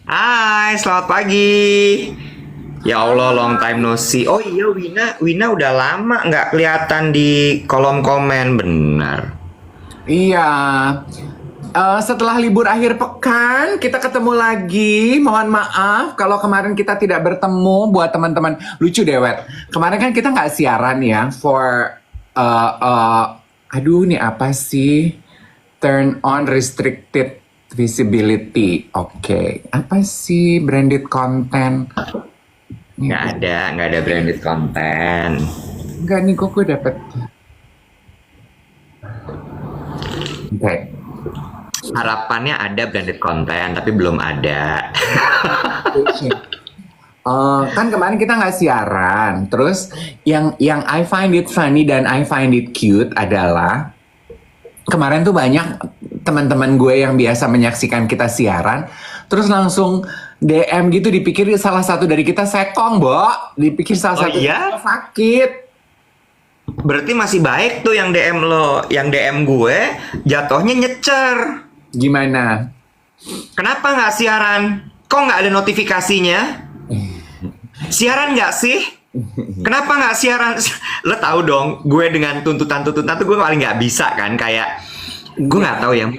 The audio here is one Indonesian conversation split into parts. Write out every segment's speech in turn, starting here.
Hai, selamat pagi. Ya Allah, long time no see. Oh iya, Wina udah lama nggak kelihatan di kolom komen, benar. Iya, setelah libur akhir pekan kita ketemu lagi. Mohon maaf kalau kemarin kita tidak bertemu. Buat teman-teman lucu dewet. Kemarin kan kita nggak siaran ya for aduh nih apa sih? Turn on restricted visibility. Oke, apa sih branded content? Nggak ada branded content. Enggak nih, kok gue dapet. Oke. Harapannya ada branded content, tapi belum ada. Kan kemarin kita nggak siaran. Terus yang I find it funny dan I find it cute adalah kemarin tuh banyak teman-teman gue yang biasa menyaksikan kita siaran, terus langsung DM gitu, dipikir salah satu dari kita sekong, Bo. Dipikir salah Oh satu dari iya? kita sakit. Berarti masih baik tuh yang DM lo, yang DM gue jatuhnya nyecer. Gimana? Kenapa nggak siaran? Kok nggak ada notifikasinya? Siaran nggak sih? Kenapa nggak siaran? Lo tahu dong, gue dengan tuntutan-tuntutan tuh gue paling nggak bisa kan. Kayak gue nggak tahu ya.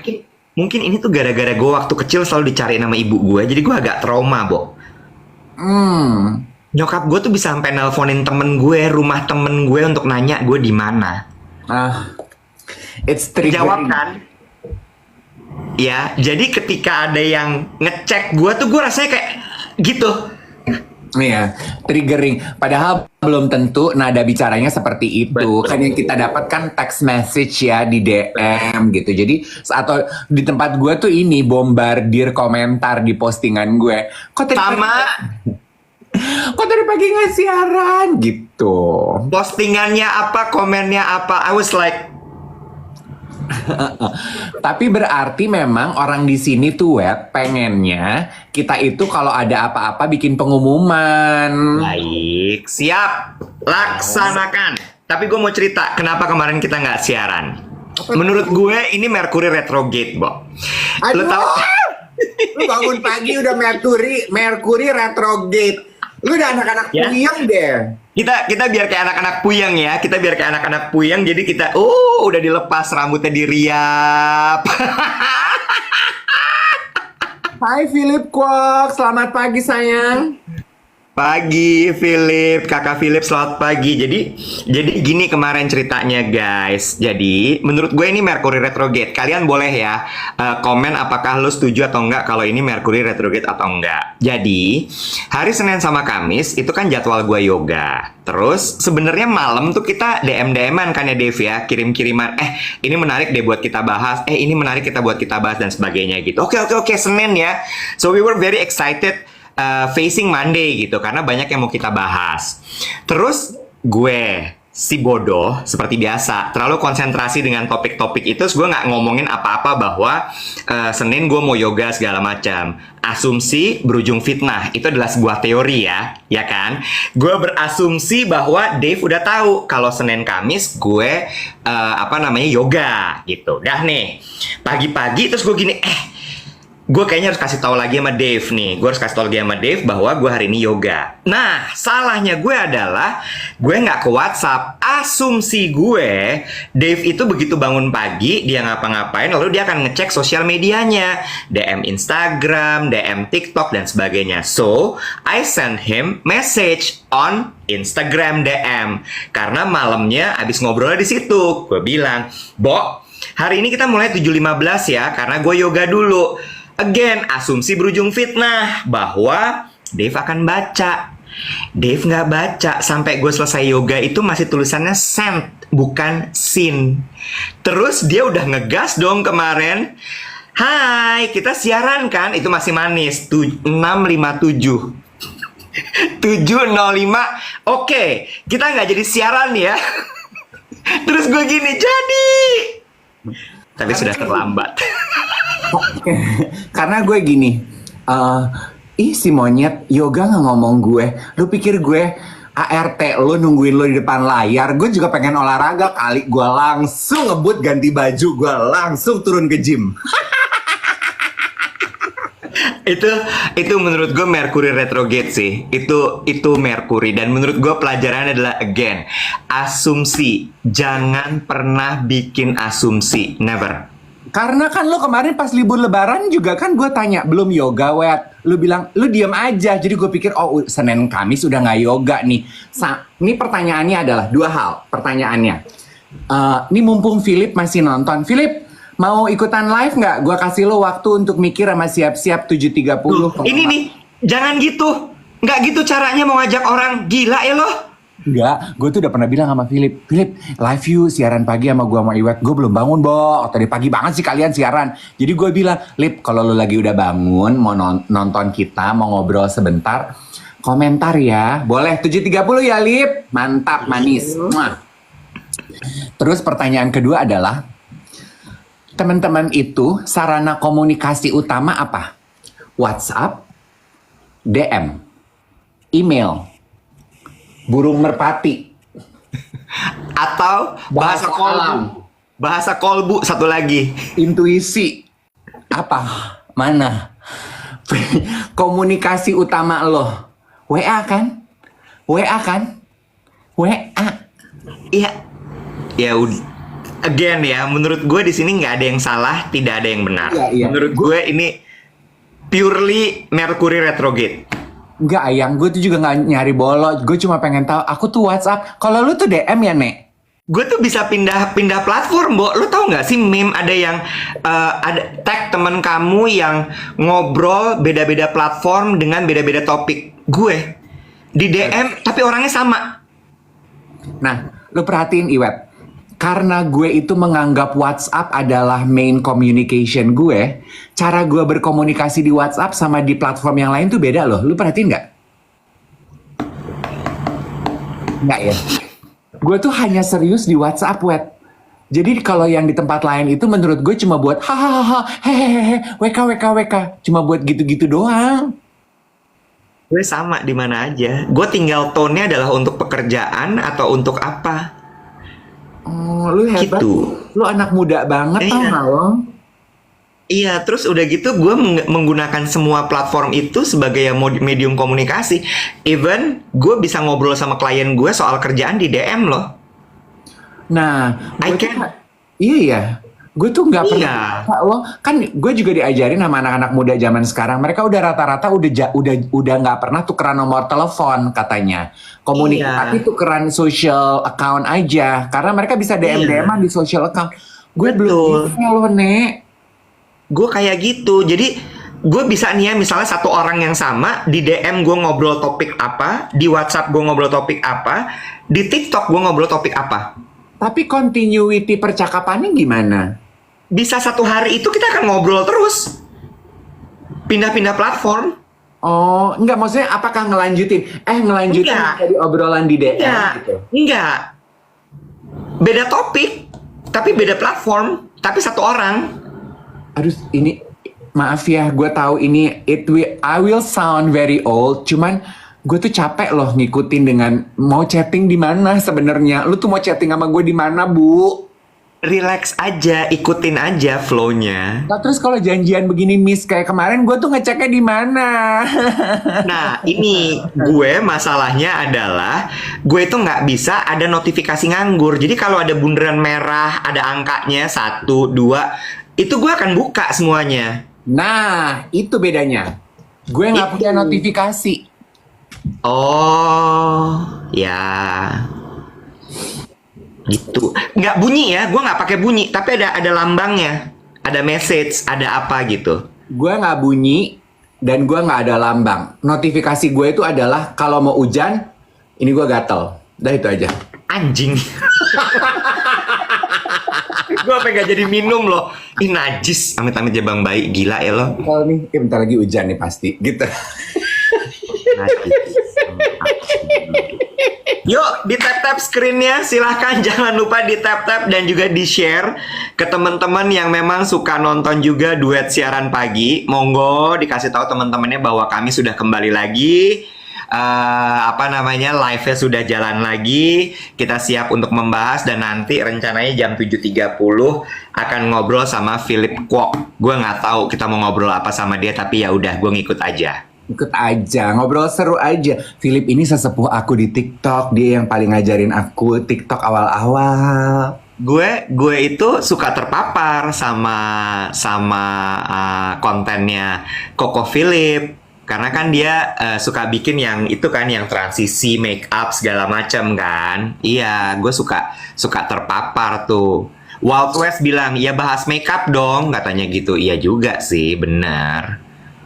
Mungkin ini tuh gara-gara gue waktu kecil selalu dicariin nama ibu gue, jadi gue agak trauma, Bo. Hmm. Nyokap gue tuh bisa sampai nelponin temen gue, rumah temen gue untuk nanya gue di mana. Ah, it's Jawab triggering. kan? Ya, jadi ketika ada yang ngecek gue tuh gue rasanya kayak gitu. Iya, triggering. Padahal belum tentu nada bicaranya seperti itu. Betul. Kan yang kita dapatkan text message ya di DM gitu. Jadi atau di tempat gue tuh ini bombardir komentar di postingan gue. Sama Kok tadi pagi nggak siaran gitu. postingannya apa, komennya apa, I was like, Tapi berarti memang orang di sini tuh web pengennya kita itu kalau ada apa-apa bikin pengumuman. baik, siap, laksanakan. Tapi gue mau cerita, kenapa kemarin kita nggak siaran? Menurut gue ini Mercury retrograde, Bo. Lo Aduh, tau? lu bangun pagi udah Mercury retrograde. Lu udah anak-anak Ya. puyeng deh. Kita biar kayak anak-anak puyeng ya. Kita biar kayak anak-anak puyeng. Jadi kita, udah dilepas rambutnya diriap. Hai Philip Kwok, selamat pagi sayang. Pagi, Philip, kakak Philip, selamat pagi. Jadi gini kemarin ceritanya, guys. Jadi, menurut gue ini Mercury retrograde. Kalian boleh ya komen apakah lo setuju atau enggak kalau ini Mercury retrograde atau enggak. Jadi, hari Senin sama Kamis itu kan jadwal gue yoga. Terus sebenarnya malam tuh kita DM-DM-an kan ya, Dev ya, kirim-kiriman. Ini menarik deh buat kita bahas. Ini menarik kita buat kita bahas dan sebagainya gitu. Oke, Senin ya. So we were very excited. Facing Monday gitu karena banyak yang mau kita bahas. Terus gue si bodoh seperti biasa terlalu konsentrasi dengan topik-topik itu, terus gue nggak ngomongin apa-apa bahwa Senin gue mau yoga segala macam. Asumsi berujung fitnah itu adalah sebuah teori ya kan? Gue berasumsi bahwa Dave udah tahu kalau Senin Kamis gue yoga gitu. Dah nih pagi-pagi terus gue gini gue kayaknya harus kasih tahu lagi sama Dave nih. Gue harus kasih tahu lagi sama Dave bahwa gue hari ini yoga. Nah, salahnya gue adalah gue nggak ke WhatsApp. Asumsi gue, Dave itu begitu bangun pagi, dia ngapa-ngapain, lalu dia akan ngecek sosial medianya. DM Instagram, DM TikTok, dan sebagainya. So, I send him message on Instagram DM. Karena malamnya abis ngobrol di situ. Gue bilang, Bo, hari ini kita mulai 7.15 ya, karena gue yoga dulu. Again, asumsi berujung fitnah bahwa Dave akan baca. Dave nggak baca sampai gue selesai yoga itu masih tulisannya sent bukan sin. Terus dia udah ngegas dong kemarin. Hai, kita siaran kan? Itu masih manis. 657. 705. Oke, kita nggak jadi siaran ya. Terus gue gini, jadi. Tapi sudah terlambat. Karena gue gini, si monyet yoga nggak ngomong gue. Lu pikir gue ART lo nungguin lo di depan layar? Gue juga pengen olahraga kali. Gue langsung ngebut ganti baju, gue langsung turun ke gym. itu itu menurut gue Mercury retrograde sih. Itu Mercury, dan menurut gue pelajarannya adalah again, asumsi. Jangan pernah bikin asumsi, never. Karena kan lo kemarin pas libur lebaran juga kan gue tanya, belum yoga wet. Lu bilang, lu diem aja. Jadi gue pikir, oh Senin Kamis udah gak yoga nih. Ini pertanyaannya adalah dua hal pertanyaannya. Ini mumpung Philip masih nonton. Philip, mau ikutan live nggak? Gue kasih lo waktu untuk mikir sama siap-siap 7.30. Ini nih, jangan gitu. Nggak gitu caranya mau ngajak orang. Gila ya lo. Enggak, gue tuh udah pernah bilang sama Philip, live you siaran pagi sama gue sama Iwet. Gue belum bangun, Bo. Tadi pagi banget sih kalian siaran. Jadi gue bilang, Lip, kalau lo lagi udah bangun, mau nonton kita, mau ngobrol sebentar, komentar ya. Boleh 7.30 ya, Lip. Mantap, manis. Muah. Terus pertanyaan kedua adalah, teman-teman itu sarana komunikasi utama apa? WhatsApp, DM, email, burung merpati, atau bahasa kolbu. Bahasa kolbu satu lagi. Intuisi. Apa? Mana? Komunikasi utama lo. WA kan? WA kan? WA. Iya. Ya udah. Again ya, menurut gue di sini nggak ada yang salah, tidak ada yang benar. Iya. Menurut gue ini purely Mercury retrograde. Enggak, Ayang. Gue tuh juga gak nyari bolot. Gue cuma pengen tahu. Aku tuh WhatsApp. Kalau lu tuh DM ya, Nek? Gue tuh bisa pindah platform, Bo. Lu tahu nggak sih meme ada yang ada tag teman kamu yang ngobrol beda-beda platform dengan beda-beda topik. Gue di DM tapi orangnya sama. Nah, lu perhatiin, Iwet. Karena gue itu menganggap WhatsApp adalah main communication gue, cara gue berkomunikasi di WhatsApp sama di platform yang lain tuh beda loh. Lu perhatiin nggak? Nggak ya? Gue tuh hanya serius di WhatsApp, Wet. Jadi kalau yang di tempat lain itu menurut gue cuma buat hahaha, hehehe, WK. Cuma buat gitu-gitu doang. Gue sama di mana aja. Gue tinggal tone-nya adalah untuk pekerjaan atau untuk apa. Oh, lu hebat. Gitu. Lu anak muda banget, tau Iya. gak lo? Iya, terus udah gitu gue menggunakan semua platform itu sebagai medium komunikasi. Even gue bisa ngobrol sama klien gue soal kerjaan di DM loh. Nah, I gue tuh can- iya ya. Gue tuh nggak Iya. pernah lo kan gue juga diajarin sama anak-anak muda zaman sekarang. Mereka udah rata-rata udah nggak pernah tukeran nomor telepon katanya. Komunikasi Iya. tapi tukeran social account aja karena mereka bisa DM-DM-an di social account. Gue Betul. belum bisa loh, Nek. Gue kayak gitu. Jadi gue bisa nih ya, misalnya satu orang yang sama di DM gue ngobrol topik apa, di WhatsApp gue ngobrol topik apa, di TikTok gue ngobrol topik apa. Tapi continuity percakapannya gimana? Bisa satu hari itu kita akan ngobrol terus. Pindah-pindah platform. Oh, enggak, maksudnya apakah ngelanjutin? Ngelanjutin Enggak. dari obrolan di DM Enggak, gitu. enggak. Beda topik, tapi beda platform, tapi satu orang. Aduh, ini maaf ya, gue tahu ini I will sound very old, cuman gue tuh capek loh ngikutin dengan mau chatting di mana sebenarnya. Lu tuh mau chatting sama gue di mana, Bu? Relax aja, ikutin aja flow-nya. Nah, terus kalau janjian begini miss kayak kemarin, gue tuh ngeceknya di mana? Nah, ini gue masalahnya adalah gue itu nggak bisa ada notifikasi nganggur. Jadi kalau ada bundaran merah, ada angkanya 1, 2, itu gue akan buka semuanya. Nah, itu bedanya. Gue nggak punya notifikasi. Oh, ya. Gitu. Nggak bunyi ya, gue nggak pakai bunyi, tapi ada lambangnya. Ada message, ada apa gitu. Gue nggak bunyi dan gue nggak ada lambang. Notifikasi gue itu adalah kalau mau hujan, ini gue gatel. Udah itu aja. Anjing. Gue pengen jadi minum loh. Ih najis. Amit-amit jabang bayi. Gila ya lo. Kalau nih, bentar lagi hujan nih pasti. Gitu. Najis. Yuk di tap-tap screennya, silahkan jangan lupa di tap-tap dan juga di share ke teman-teman yang memang suka nonton juga duet siaran pagi. Monggo dikasih tahu teman-temannya bahwa kami sudah kembali lagi apa namanya, live-nya sudah jalan lagi. Kita siap untuk membahas dan nanti rencananya jam 7.30 akan ngobrol sama Philip Kwok. Gue nggak tahu kita mau ngobrol apa sama dia, tapi ya udah gue ngikut aja. Ikut aja, ngobrol seru aja. Philip ini sesepuh aku di TikTok, dia yang paling ngajarin aku TikTok awal-awal. Gue itu suka terpapar sama kontennya Koko Philip karena kan dia suka bikin yang itu kan, yang transisi make up segala macam kan. Iya, gue suka terpapar tuh. Wild West bilang ya bahas make up dong katanya gitu. Iya juga sih, benar.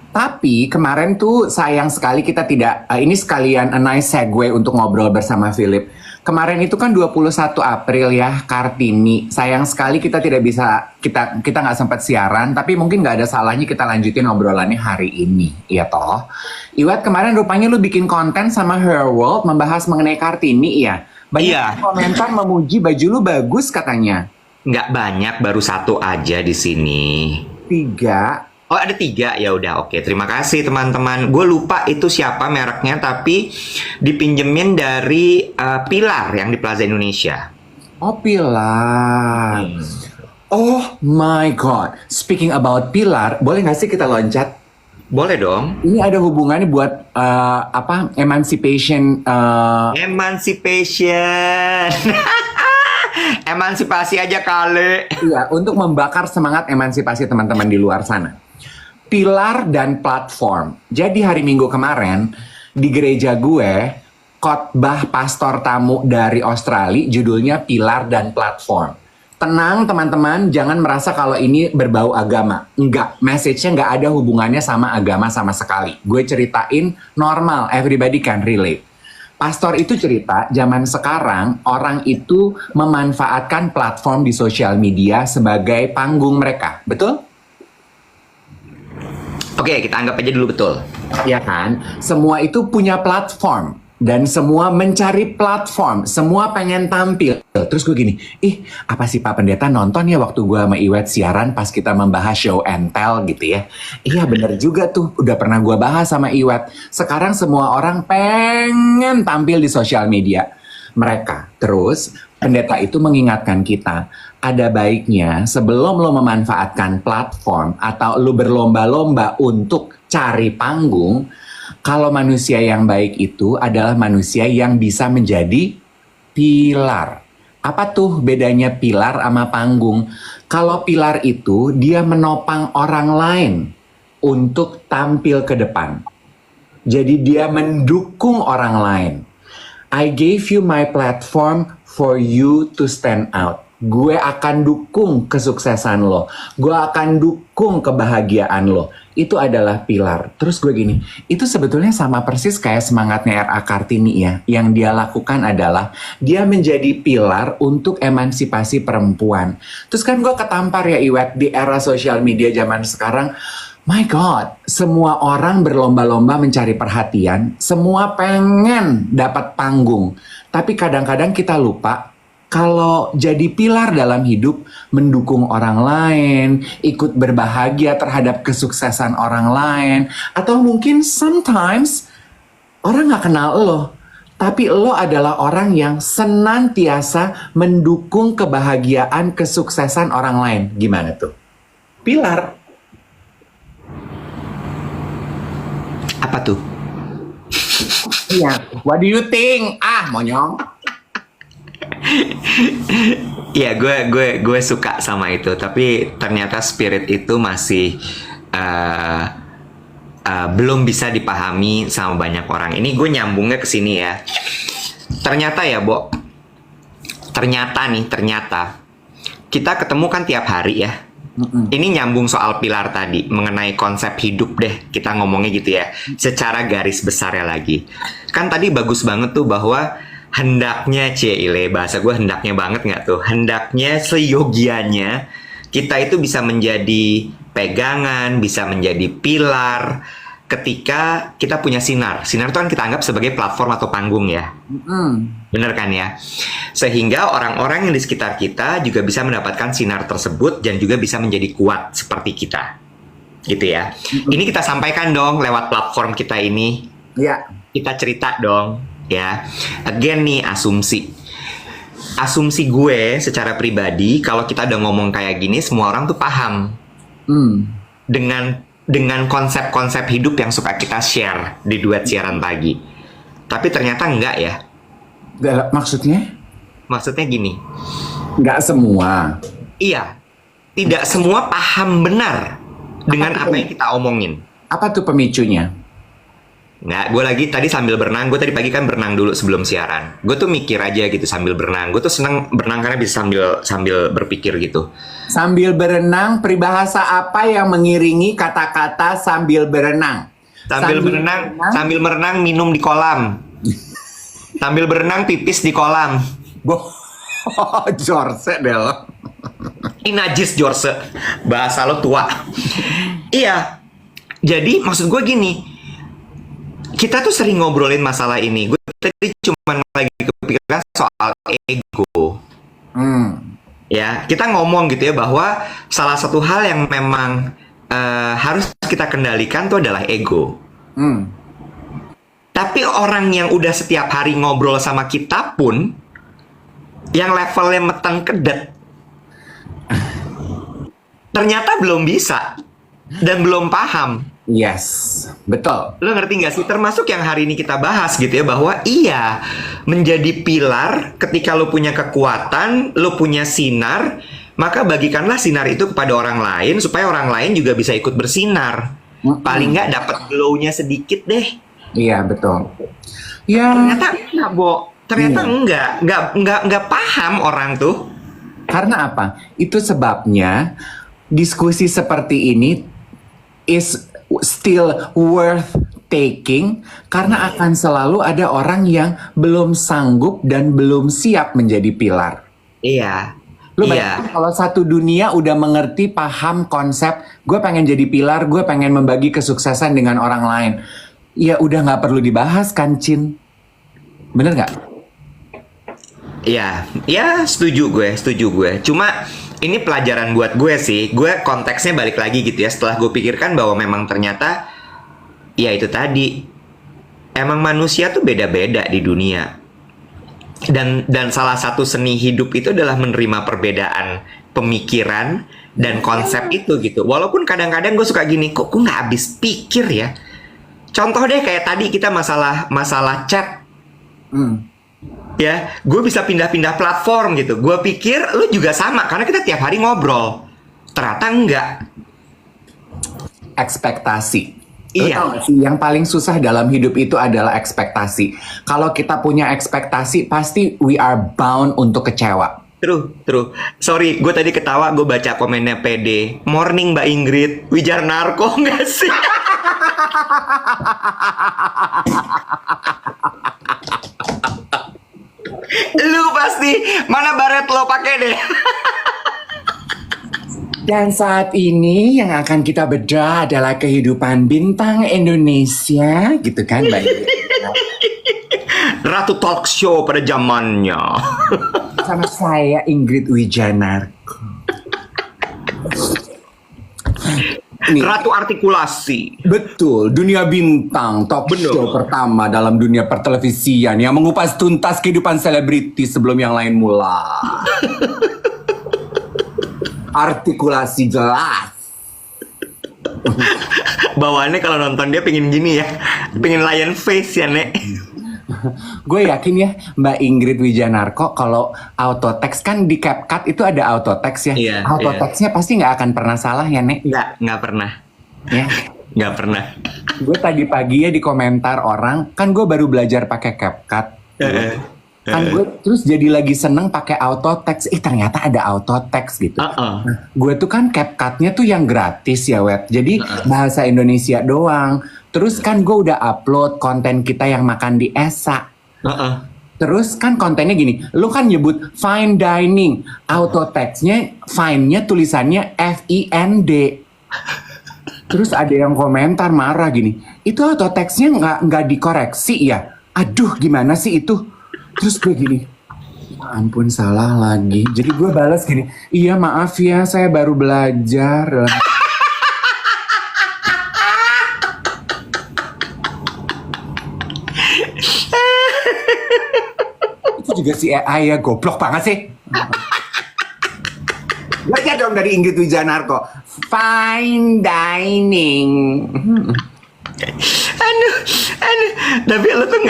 Tapi kemarin tuh sayang sekali kita tidak, ini sekalian a nice segue untuk ngobrol bersama Philip. Kemarin itu kan 21 April ya, Kartini. Sayang sekali kita tidak bisa, kita nggak sempat siaran, tapi mungkin nggak ada salahnya kita lanjutin obrolannya hari ini, ya toh. Iwat, kemarin rupanya lu bikin konten sama Her World membahas mengenai Kartini ya. Banyak Iya. komentar memuji baju lu bagus katanya. Nggak banyak, baru satu aja di sini. 3. Oh, ada 3, ya udah, oke. Terima kasih teman-teman. Gue lupa itu siapa mereknya, tapi dipinjemin dari Pilar yang di Plaza Indonesia. Oh, Pilar. Oh my God. Speaking about Pilar, boleh nggak sih kita loncat? Boleh dong. Ini ada hubungannya buat emancipation. Emancipation. Emansipasi aja kali. Iya, untuk membakar semangat emansipasi teman-teman di luar sana. Pilar dan platform. Jadi hari Minggu kemarin di gereja gue, khotbah pastor tamu dari Australia, judulnya Pilar dan Platform. Tenang teman-teman, jangan merasa kalau ini berbau agama. Enggak, message-nya nggak ada hubungannya sama agama sama sekali. Gue ceritain normal, everybody can relate. Pastor itu cerita, zaman sekarang orang itu memanfaatkan platform di sosial media sebagai panggung mereka. Betul? Oke, kita anggap aja dulu betul. Ya kan? Semua itu punya platform. Dan semua mencari platform. Semua pengen tampil. Terus gue gini, apa sih Pak Pendeta nonton ya waktu gue sama Iwet siaran pas kita membahas show and tell gitu ya. Iya bener juga tuh, udah pernah gue bahas sama Iwet. Sekarang semua orang pengen tampil di sosial media mereka. Terus pendeta itu mengingatkan kita, ada baiknya sebelum lo memanfaatkan platform atau lo berlomba-lomba untuk cari panggung, kalau manusia yang baik itu adalah manusia yang bisa menjadi pilar. Apa tuh bedanya pilar sama panggung? Kalau pilar itu dia menopang orang lain untuk tampil ke depan. Jadi dia mendukung orang lain. I gave you my platform for you to stand out. Gue akan dukung kesuksesan lo. Gue akan dukung kebahagiaan lo. Itu adalah pilar. Terus gue gini, itu sebetulnya sama persis kayak semangatnya R.A. Kartini ya. Yang dia lakukan adalah, dia menjadi pilar untuk emansipasi perempuan. Terus kan gue ketampar ya Iwet, di era sosial media zaman sekarang, my God, semua orang berlomba-lomba mencari perhatian, semua pengen dapat panggung. Tapi kadang-kadang kita lupa, kalau jadi pilar dalam hidup, mendukung orang lain, ikut berbahagia terhadap kesuksesan orang lain, atau mungkin sometimes orang gak kenal lo, tapi lo adalah orang yang senantiasa mendukung kebahagiaan, kesuksesan orang lain. Gimana tuh? Pilar. Apa tuh? Iya. What do you think? Monyong. Iya, gue suka sama itu, tapi ternyata spirit itu masih belum bisa dipahami sama banyak orang. Ini gue nyambungnya ke sini ya. Ternyata ya, Bo. Ternyata kita ketemu kan tiap hari ya. Ini nyambung soal pilar tadi, mengenai konsep hidup deh, kita ngomongnya gitu ya, secara garis besar ya lagi. Kan tadi bagus banget tuh bahwa hendaknya, Cile, bahasa gue hendaknya banget nggak tuh? Hendaknya seyogianya kita itu bisa menjadi pegangan, bisa menjadi pilar ketika kita punya sinar. Sinar itu kan kita anggap sebagai platform atau panggung ya. Bener kan ya? Sehingga orang-orang yang di sekitar kita juga bisa mendapatkan sinar tersebut dan juga bisa menjadi kuat seperti kita. Gitu ya. Ini kita sampaikan dong lewat platform kita ini. Ya. kita cerita dong, ya. Again nih, asumsi gue secara pribadi, kalau kita udah ngomong kayak gini, semua orang tuh paham Hmm. dengan konsep-konsep hidup yang suka kita share di duet siaran pagi. Tapi ternyata enggak ya. Maksudnya? Maksudnya gini, Nggak semua. iya, tidak semua paham benar dengan Apa apa tuh? yang kita omongin. Apa tuh pemicunya? Nggak, gue lagi tadi sambil berenang. Gue tadi pagi kan berenang dulu sebelum siaran. Gue tuh mikir aja gitu sambil berenang. Gue tuh seneng berenang karena bisa sambil berpikir gitu. Sambil berenang, peribahasa apa yang mengiringi kata-kata sambil berenang? Sambil sambil merenang minum di kolam. Sambil berenang pipis di kolam. Jorse Del. Ini najis Jorse. Bahasa lo tua. Iya. Jadi maksud gue gini. Kita tuh sering ngobrolin masalah ini. Gue tadi cuma lagi kepikiran soal ego. Ya, kita ngomong gitu ya bahwa salah satu hal yang memang harus kita kendalikan tuh adalah ego. Tapi orang yang udah setiap hari ngobrol sama kita pun, yang levelnya meteng kedet, ternyata belum bisa dan belum paham. Yes, betul. Lo ngerti nggak sih? Termasuk yang hari ini kita bahas gitu ya, bahwa iya, menjadi pilar ketika lo punya kekuatan, lo punya sinar, maka bagikanlah sinar itu kepada orang lain supaya orang lain juga bisa ikut bersinar. Paling nggak dapat glow-nya sedikit deh. Iya, betul. Ya, Ternyata enggak, Bo. Ternyata enggak paham orang tuh. karena apa? Itu sebabnya diskusi seperti ini is still worth taking karena akan selalu ada orang yang belum sanggup dan belum siap menjadi pilar. Iya. Lu Iya. bayangin kalau satu dunia udah mengerti, paham konsep, gue pengen jadi pilar, gue pengen membagi kesuksesan dengan orang lain. Ya udah nggak perlu dibahas kan, Cin? Bener nggak? Iya, ya setuju gue. Cuma ini pelajaran buat gue sih. Gue konteksnya balik lagi gitu ya. Setelah gue pikirkan bahwa memang ternyata, ya itu tadi, emang manusia tuh beda-beda di dunia. Dan salah satu seni hidup itu adalah menerima perbedaan pemikiran dan konsep itu gitu. Walaupun kadang-kadang gue suka gini, kok gue nggak habis pikir ya. Contoh deh kayak tadi kita masalah chat. Ya, gue bisa pindah-pindah platform gitu. Gue pikir lu juga sama karena kita tiap hari ngobrol. Ternyata enggak. Ekspektasi. Iya. Lu tahu nggak sih, yang paling susah dalam hidup itu adalah ekspektasi. Kalau kita punya ekspektasi, pasti we are bound untuk kecewa. True. Sorry, gue tadi ketawa, gue baca komennya PD. Morning Mbak Ingrid, Wijar Narko nggak sih? Lu pasti, mana baret lo pakai deh. Dan saat ini yang akan kita bedah adalah kehidupan bintang Indonesia, gitu kan, Mbak? Ratu talk show pada zamannya. Sama saya Ingrid Wijanarko. Nih, Ratu artikulasi. betul, dunia bintang, talk Bener. show pertama dalam dunia pertelevisian yang mengupas tuntas kehidupan selebriti sebelum yang lain mulai. Artikulasi jelas. Bawaannya kalau nonton dia pengen gini ya, pengen lion face ya Nek. Gue yakin ya Mbak Ingrid Wijanarko kalau auto text kan di CapCut itu ada auto text ya. Iya, Auto iya. textnya pasti nggak akan pernah salah ya Nek. Nggak pernah. Ya. Nggak pernah. Gue tadi pagi ya di komentar orang, kan gue baru belajar pakai CapCut. Kan gue terus jadi lagi seneng pakai auto text. Ternyata ada auto text gitu. Gue tuh kan CapCut-nya tuh yang gratis ya Web. Jadi bahasa Indonesia doang. Terus kan gue udah upload konten kita yang makan di Esa. Terus kan kontennya gini, lu kan nyebut fine dining, auto text-nya fine-nya tulisannya FIND. Terus ada yang komentar marah gini, itu auto text-nya nggak dikoreksi ya? Aduh gimana sih itu? Terus gue gini, ya ampun salah lagi. Jadi gue balas gini, iya maaf ya saya baru belajar. juga si AI ya, goblok banget sih. Belajar dong dari Ingrid Wijanarko. Fine dining. Aduh, aduh. Tapi lo tuh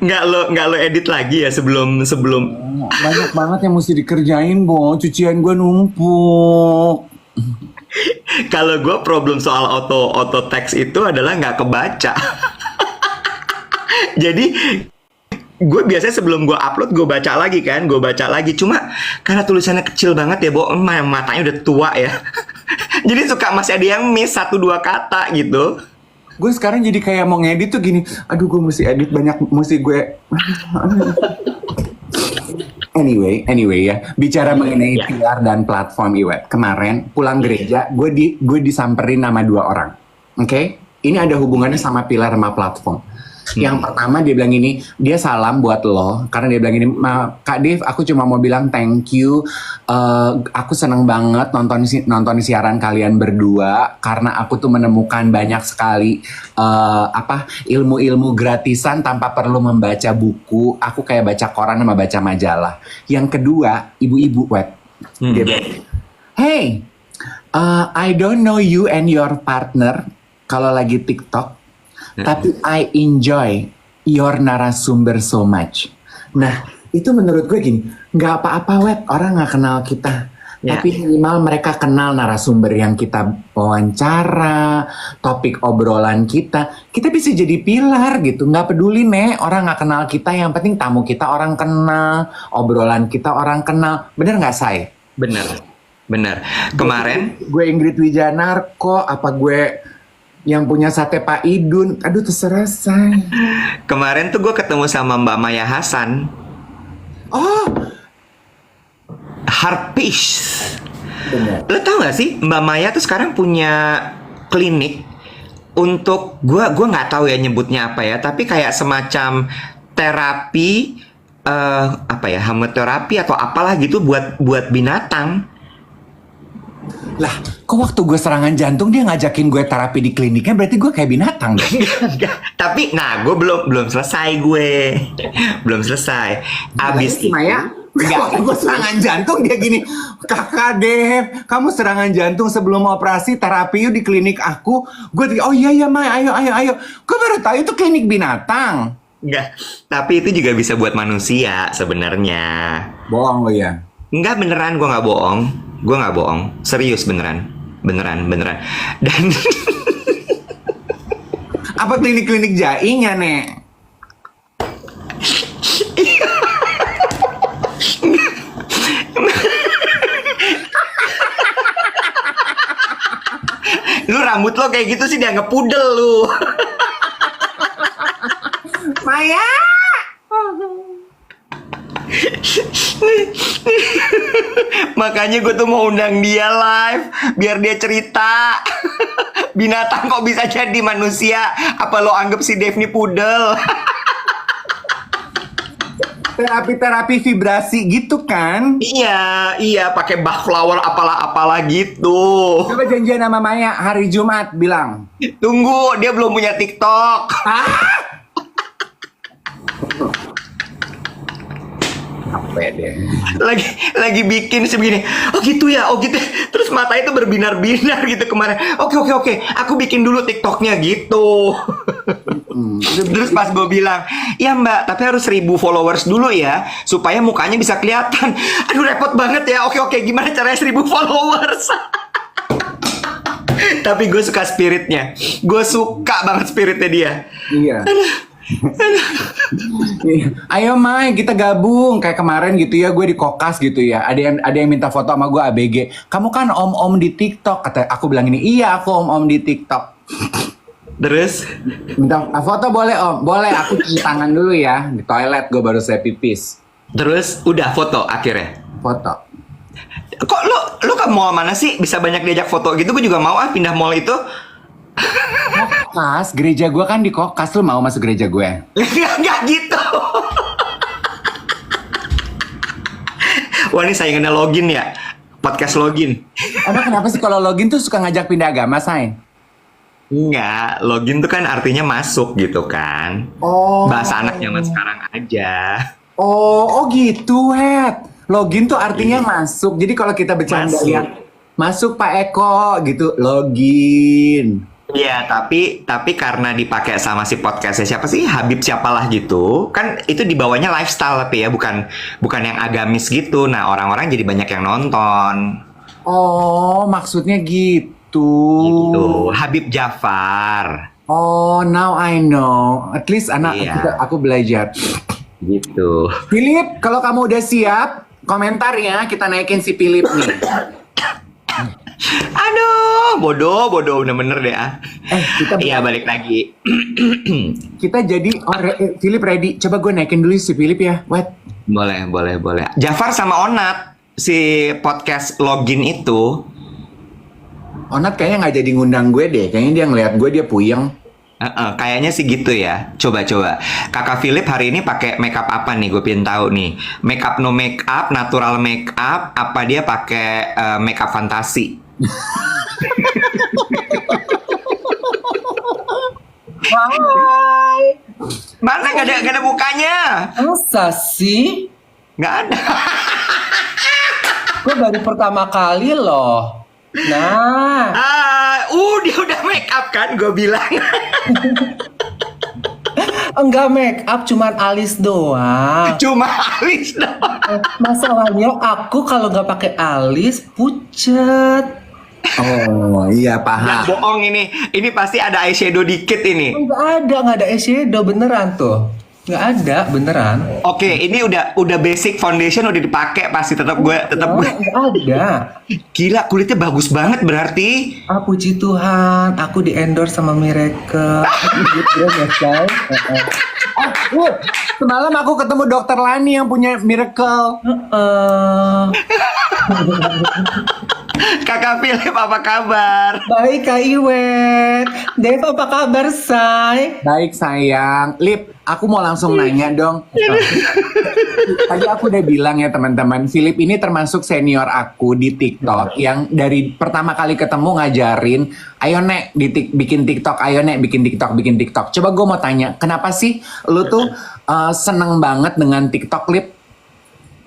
nggak lo edit lagi ya sebelum. Banyak banget yang mesti dikerjain, Bo. Cucian gue numpuk. Kalau gue problem soal auto text itu adalah nggak kebaca. Jadi gue biasanya sebelum gue upload gue baca lagi kan, cuma karena tulisannya kecil banget ya, Bo, matanya udah tua ya. Jadi suka masih ada yang miss 1-2 kata gitu. Gue sekarang jadi kayak mau ngedit tuh gini, aduh gue mesti edit banyak, mesti gue. Anyway ya, bicara mengenai pilar dan platform Iwet. Kemarin pulang gereja, gue disamperin sama 2 orang. Oke? Ini ada hubungannya sama pilar sama platform. Yang pertama dia bilang ini, dia salam buat lo, karena dia bilang ini, Kak Dev, aku cuma mau bilang thank you. Aku seneng banget nonton siaran kalian berdua, karena aku tuh menemukan banyak sekali ilmu-ilmu gratisan tanpa perlu membaca buku. Aku kayak baca koran sama baca majalah. Yang kedua, ibu-ibu, Wet. Dia bilang, hey, I don't know you and your partner kalau lagi TikTok. Tapi I enjoy your narasumber so much. Nah, itu menurut gue gini, nggak apa-apa, Wet, orang nggak kenal kita. Tapi minimal mereka kenal narasumber yang kita wawancara, topik obrolan kita. Kita bisa jadi pilar gitu, nggak peduli orang nggak kenal kita, yang penting tamu kita orang kenal, obrolan kita orang kenal. Bener nggak, Say? Bener. Kemarin gue Ingrid Wijanarko, apa gue yang punya sate Pak Idun, aduh terserah, Say. Kemarin tuh gue ketemu sama Mbak Maya Hasan. Oh, Harpish. bener. Lo tau gak sih Mbak Maya tuh sekarang punya klinik untuk gue nggak tahu ya nyebutnya apa ya, tapi kayak semacam terapi hemoterapi atau apalah gitu buat binatang. Lah, kok waktu gue serangan jantung dia ngajakin gue terapi di kliniknya, berarti gue kayak binatang dong. Tapi, gue belum selesai belum selesai. Abis itu, Maya, waktu gue serangan jantung dia gini, Kakak Dev, kamu serangan jantung sebelum operasi terapi yuk di klinik aku. Gue oh iya Maya, ayo. Gue baru tahu itu klinik binatang. Enggak, tapi itu juga bisa buat manusia sebenarnya. Bohong lo ya? Enggak, beneran, gue nggak bohong, serius beneran. Dan apa klinik-klinik jaingnya, Nek? Lu rambut lo kayak gitu sih dianggap pudel lu. Maya! Makanya gue tuh mau undang dia live biar dia cerita. Binatang kok bisa jadi manusia? Apa lo anggap si Dev nih pudel? Terapi vibrasi gitu kan? Iya, pakai bach flower apalah gitu. Coba janjian sama Maya hari Jumat, bilang. Tunggu, dia belum punya TikTok. Apa deh? Lagi bikin sebegini. Oh gitu. Terus matanya itu berbinar-binar gitu kemarin. Oke. Aku bikin dulu TikToknya gitu. Terus pas gue bilang, ya Mbak, tapi harus 1000 followers dulu ya, supaya mukanya bisa kelihatan. Aduh repot banget ya. Oke, gimana caranya 1000 followers? Tapi gue suka spiritnya. Gue suka banget spiritnya dia. Iya. Ayo Mai, kita gabung kayak kemarin gitu ya, gue di Kokas gitu ya. Ada yang minta foto sama gue ABG. Kamu kan om-om di TikTok, kata aku bilang ini. Iya, aku om-om di TikTok. Terus Minta foto boleh Om? Boleh, aku cuci tangan dulu ya. Di toilet gue baru saya pipis. Terus udah foto akhirnya. Foto. Kok lo ke mall mana sih? Bisa banyak diajak foto gitu. Gue juga mau pindah mall itu. Kokas, gereja gue kan di Kokas. Lu mau masuk gereja gue? Nggak gitu. Wah, ini saingannya login ya. Podcast login. Emang kenapa sih kalau login tuh suka ngajak pindah agama, Say? Enggak, login tuh kan artinya masuk gitu kan. Oh. Bahasa anak zaman sekarang aja. Oh gitu, Het. Login tuh artinya masuk. Jadi kalau kita bercanda Masuk. yang masuk Pak Eko gitu, login. Iya, tapi karena dipakai sama si podcastnya siapa sih, Habib siapalah gitu, kan itu dibawanya lifestyle tapi ya bukan yang agamis gitu. Nah orang-orang jadi banyak yang nonton. Oh, maksudnya gitu. Gitu. Habib Jafar. Oh, now I know. At least Iya. aku belajar. Gitu. Philip, kalau kamu udah siap, komentar ya. Kita naikin si Philip nih. Aduh, bodoh bener-bener deh ah. Kita Iya balik lagi. kita jadi Philip ready. Coba gue naikin dulu si Philip ya. Wait. Boleh. Jafar sama Onat si podcast login itu. Onat kayaknya nggak jadi ngundang gue deh. Kayaknya dia ngeliat gue dia puyeng. Kayaknya sih gitu ya. Coba. Kakak Philip hari ini pakai makeup apa nih? Gue pengen tahu nih. Makeup no makeup, natural makeup, apa dia pakai makeup fantasi? Hai, Mana gak ada mukanya? masa sih? Nggak ada. Gue baru pertama kali loh. Nah, Dia udah makeup kan? Gue bilang. enggak make up, cuman alis doang. Cuma alis doang. Masalahnya aku kalau nggak pakai alis pucet. Oh iya Nggak paham. bohong ini. Ini pasti ada eyeshadow dikit ini. Nggak ada eyeshadow beneran tuh. Nggak ada beneran. Oke, ini udah basic foundation udah dipakai pasti tetap gue. Nggak ada. Gila, kulitnya bagus banget berarti. Ah, puji Tuhan, aku di endorse sama Miracle. Gitu ya, guys. Semalam aku ketemu Dokter Lani yang punya Miracle. Kakak Philip apa kabar? Baik Kak Iwet. Dev apa kabar Say? Baik sayang. Lip, aku mau langsung nanya dong. Tadi aku udah bilang ya teman-teman, Philip ini termasuk senior aku di TikTok yang dari pertama kali ketemu ngajarin, ayo Nek bikin TikTok, ayo Nek bikin TikTok. Coba gue mau tanya, kenapa sih lu tuh seneng banget dengan TikTok, Lip?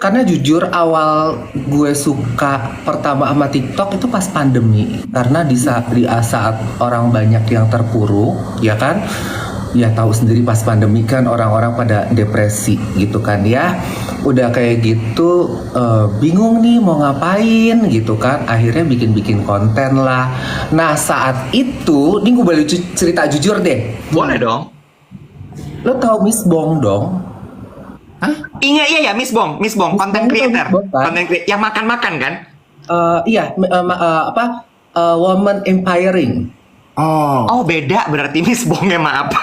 Karena jujur awal gue suka pertama sama TikTok itu pas pandemi. Karena di saat orang banyak yang terpuruk, ya kan? Ya tahu sendiri pas pandemi kan orang-orang pada depresi gitu kan ya. Udah kayak gitu bingung nih mau ngapain gitu kan. Akhirnya bikin-bikin konten lah. Nah saat itu, ini gue boleh cerita jujur deh. Boleh dong. Lo tahu Miss Bong dong? Iya, Miss Bong, content creator. Content creator yang makan-makan kan? Woman Empiring. Oh, Beda berarti Miss Bongnya maaf.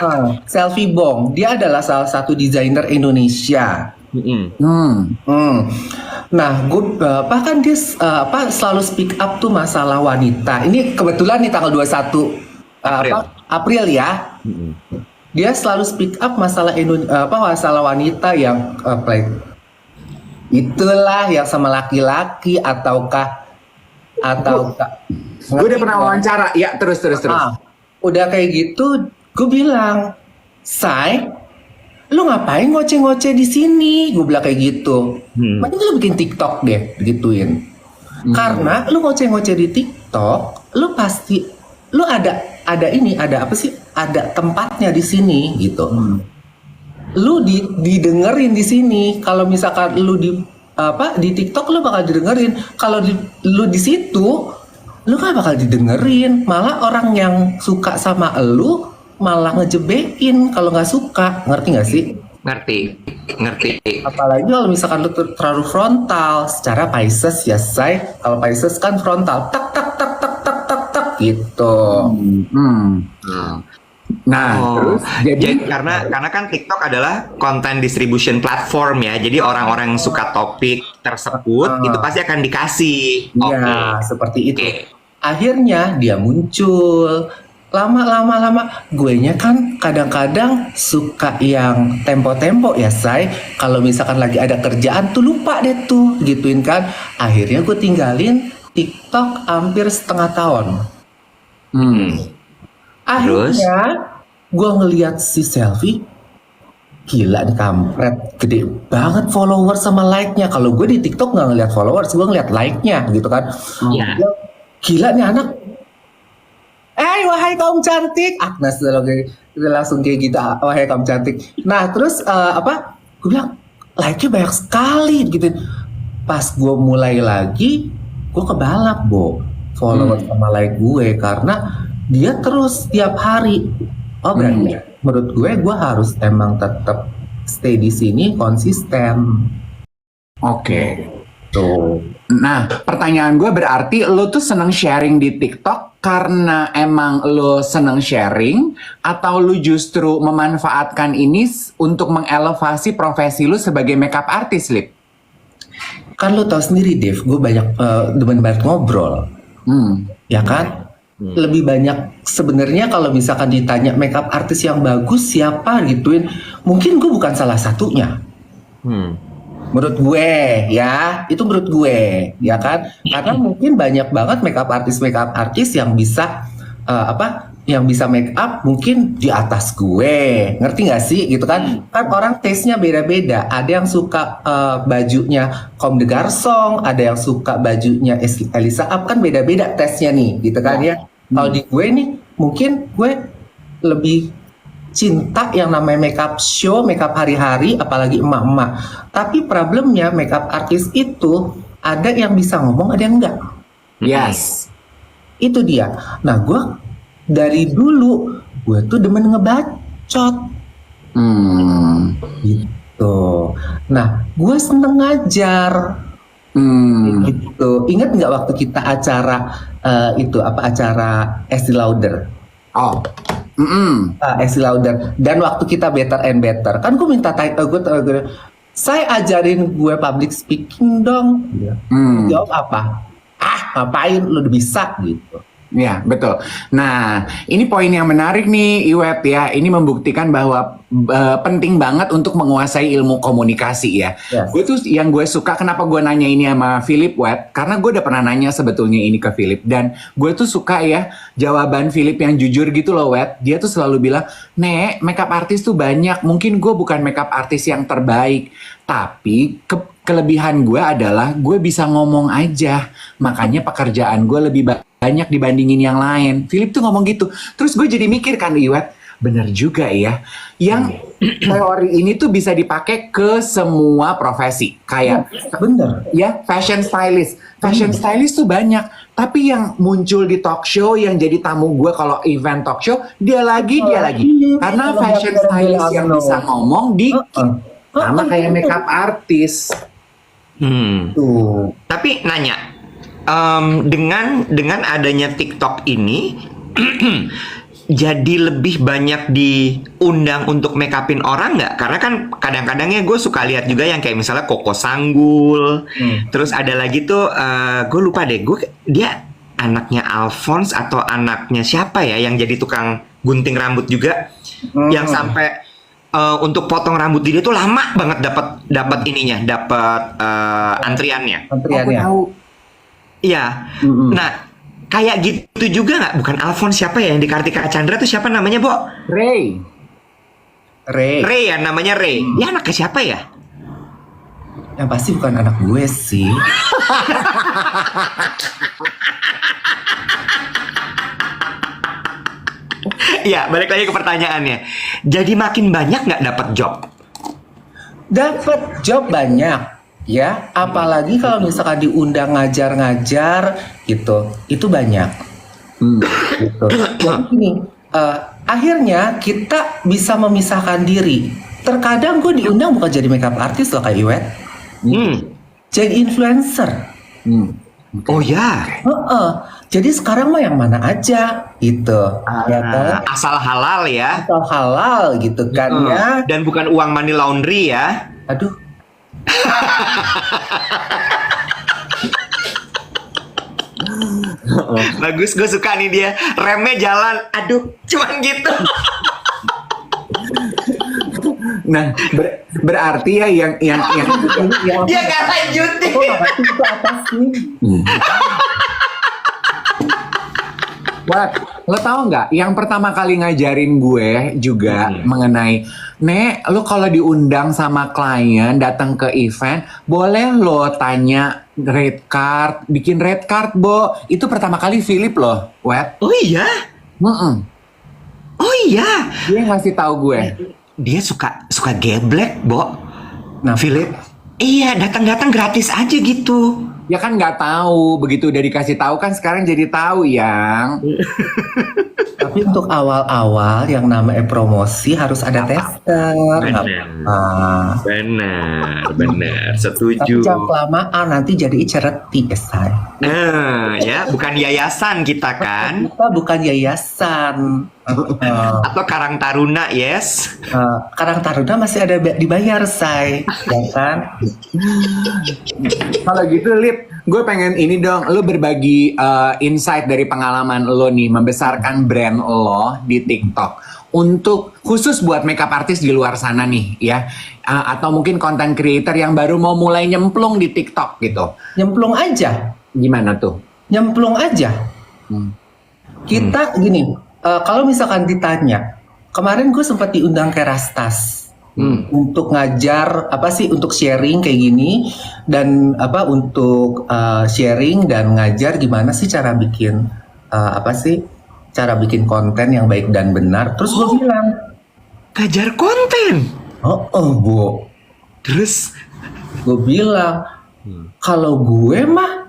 Selfie Bong, dia adalah salah satu desainer Indonesia. Nah, gue kan dia selalu speak up tuh masalah wanita. Ini kebetulan nih tanggal 21 April ya. Dia selalu speak up masalah masalah wanita yang itulah yang sama laki-laki ataukah gue udah pernah wawancara. Ya, terus. Udah kayak gitu, gue bilang, Say, lu ngapain ngoceh-ngoceh di sini? Gue bilang kayak gitu. Mending lu bikin TikTok deh, gituin. Karena lu ngoceh-ngoceh di TikTok, lu pasti lu ada apa sih? Ada tempatnya di sini gitu. Lu didengerin di sini. Kalau misalkan lu di TikTok lu bakal didengerin. Kalau lu di situ lu kan bakal didengerin. Malah orang yang suka sama lu malah ngejebekin kalau nggak suka. Ngerti nggak sih? Ngerti. Apalagi kalau misalkan lu terlalu frontal. Secara Pisces ya, Say. Kalau Pisces kan frontal, tak gitu. Nah, terus jadi karena kan TikTok adalah content distribution platform ya. Jadi orang-orang yang suka topik tersebut itu pasti akan dikasih. Iya, seperti itu. Akhirnya dia muncul. Lama, guenya kan kadang-kadang suka yang tempo-tempo ya, Say. Kalau misalkan lagi ada kerjaan tuh lupa deh tuh, gituin kan. Akhirnya gue tinggalin TikTok hampir setengah tahun. Akhirnya gue ngeliat si Selfie gila nih kampret, gede banget followers sama like-nya. Kalau gue di TikTok nggak ngeliat followers, gue ngeliat like-nya gitu kan. Iya. Gila nih anak. Wahai kaum cantik, Agnes udah langsung kayak gitu, wahai kaum cantik. Nah terus gue bilang like-nya banyak sekali gitu. Pas gue mulai lagi, gue kebalap followers sama like gue karena dia terus tiap hari. Oh berarti menurut gue harus emang tetap stay di sini konsisten. Oke. Tuh. Nah, pertanyaan gue berarti lo tuh seneng sharing di TikTok karena emang lo seneng sharing atau lo justru memanfaatkan ini untuk mengelevasi profesi lo sebagai makeup artist, Lip? Kan lo tau sendiri, Dev, gue banyak demen banget ngobrol. Ya kan? Lebih banyak sebenarnya kalau misalkan ditanya makeup artist yang bagus siapa gituin, mungkin gue bukan salah satunya. Menurut gue ya, itu menurut gue ya kan, karena mungkin banyak banget makeup artis yang bisa yang bisa make up mungkin di atas gue, ngerti gak sih gitu kan? Kan orang taste-nya beda-beda, ada yang suka bajunya Comme des Garçons, ada yang suka bajunya Elisa Up, kan beda-beda taste-nya nih gitu kan ya. Kalau di gue nih mungkin gue lebih cinta yang namanya makeup show, makeup hari-hari, apalagi emak-emak. Tapi problemnya makeup artist itu ada yang bisa ngomong, ada yang enggak. Yes. Itu dia. Nah, gue dari dulu gue tuh demen ngebacot. Gitu. Nah, gue seneng ngajar. Gitu. Ingat nggak waktu kita acara acara Estee Lauder? Oh. Estee Lauder. Dan waktu kita Better and Better, kan gue minta gue saya ajarin gue public speaking dong. Jawab apa? Ngapain lu udah bisa gitu. Ya, betul. Nah, ini poin yang menarik nih, Iwet ya. Ini membuktikan bahwa penting banget untuk menguasai ilmu komunikasi ya. Yes. Gue tuh yang gue suka, kenapa gue nanya ini sama Philip, Wet? Karena gue udah pernah nanya sebetulnya ini ke Philip. Dan gue tuh suka ya, jawaban Philip yang jujur gitu loh, Wet. Dia tuh selalu bilang, Nek, makeup artist tuh banyak. Mungkin gue bukan makeup artist yang terbaik. Tapi kelebihan gue adalah gue bisa ngomong aja. Makanya pekerjaan gue lebih banyak dibandingin yang lain. Philip tuh ngomong gitu. Terus gue jadi mikir kan, Iwet, bener juga ya. Yang teori ini tuh bisa dipakai ke semua profesi. Kayak bener ya, fashion stylist. Fashion stylist tuh banyak. Tapi yang muncul di talk show, yang jadi tamu gue kalau event talk show, dia lagi. Karena fashion stylist yang bisa ngomong dikit. Sama kayak makeup artist. tuh. Tapi nanya, dengan adanya TikTok ini, jadi lebih banyak diundang untuk make upin orang nggak? Karena kan kadang-kadangnya gue suka lihat juga yang kayak misalnya Koko Sanggul, terus ada lagi tuh gue lupa deh, dia anaknya Alphonse atau anaknya siapa ya yang jadi tukang gunting rambut juga, yang sampai untuk potong rambut dia tuh lama banget dapat ininya, dapat antriannya. Iya. Nah, kayak gitu juga nggak? Bukan Alphonse, siapa ya yang di Kartika Chandra tuh, siapa namanya, Bo? Ray Ya, namanya Ray. Dia anaknya siapa ya? Yang pasti bukan anak gue sih. Ya, balik lagi ke pertanyaannya. Jadi makin banyak nggak dapat job? Dapat job banyak, ya. Apalagi kalau misalkan diundang ngajar-ngajar gitu, itu banyak. Gitu. Jadi gini, akhirnya kita bisa memisahkan diri. Terkadang gue diundang bukan jadi makeup artist loh kayak Iwet, jadi influencer. Oh ya. Jadi sekarang mah yang mana aja gitu, ya kan? Asal halal ya. Asal halal gitu kan ya. Dan bukan uang money laundry ya. Aduh. Bagus, gue suka nih dia. Remnya jalan, aduh, cuman gitu. Nah, berarti ya yang Dia gak lanjutin. Itu apa sih? What? Lo tau nggak? Yang pertama kali ngajarin gue juga mengenai, Nek, lo kalau diundang sama klien datang ke event, boleh lo tanya red card, bikin red card, Bo. Itu pertama kali Philip loh, Wet. Oh iya? Mm-mm. Oh iya? Dia ngasih tahu gue. Dia suka geblek, Bo. Nah, Philip. Iya, datang-datang gratis aja gitu. Ya kan nggak tahu, begitu udah dikasih tahu kan sekarang jadi tahu yang. tapi untuk awal-awal yang namanya promosi harus ada tester. Nggak apa-apa. Benar. Tapi Setuju. jangan kelamaan nanti jadi charity ya, say. Ya, bukan yayasan kita kan? Kita bukan yayasan. Atau Karang Taruna, yes. Karang Taruna masih ada dibayar, say. Ya kan? Kalau gitu, Lip, gue pengen ini dong, lo berbagi insight dari pengalaman lo nih, membesarkan brand lo di TikTok. Untuk khusus buat makeup artist di luar sana nih, ya. Atau mungkin content creator yang baru mau mulai nyemplung di TikTok gitu. Nyemplung aja. Gimana tuh? Nyemplung aja. Kita gini, kalau misalkan ditanya, kemarin gue sempat diundang ke Rastas untuk ngajar untuk sharing kayak gini dan untuk sharing dan ngajar gimana sih cara bikin cara bikin konten yang baik dan benar. Terus gue bilang, Ngajar konten. Bu. Terus Gue bilang, kalau gue mah,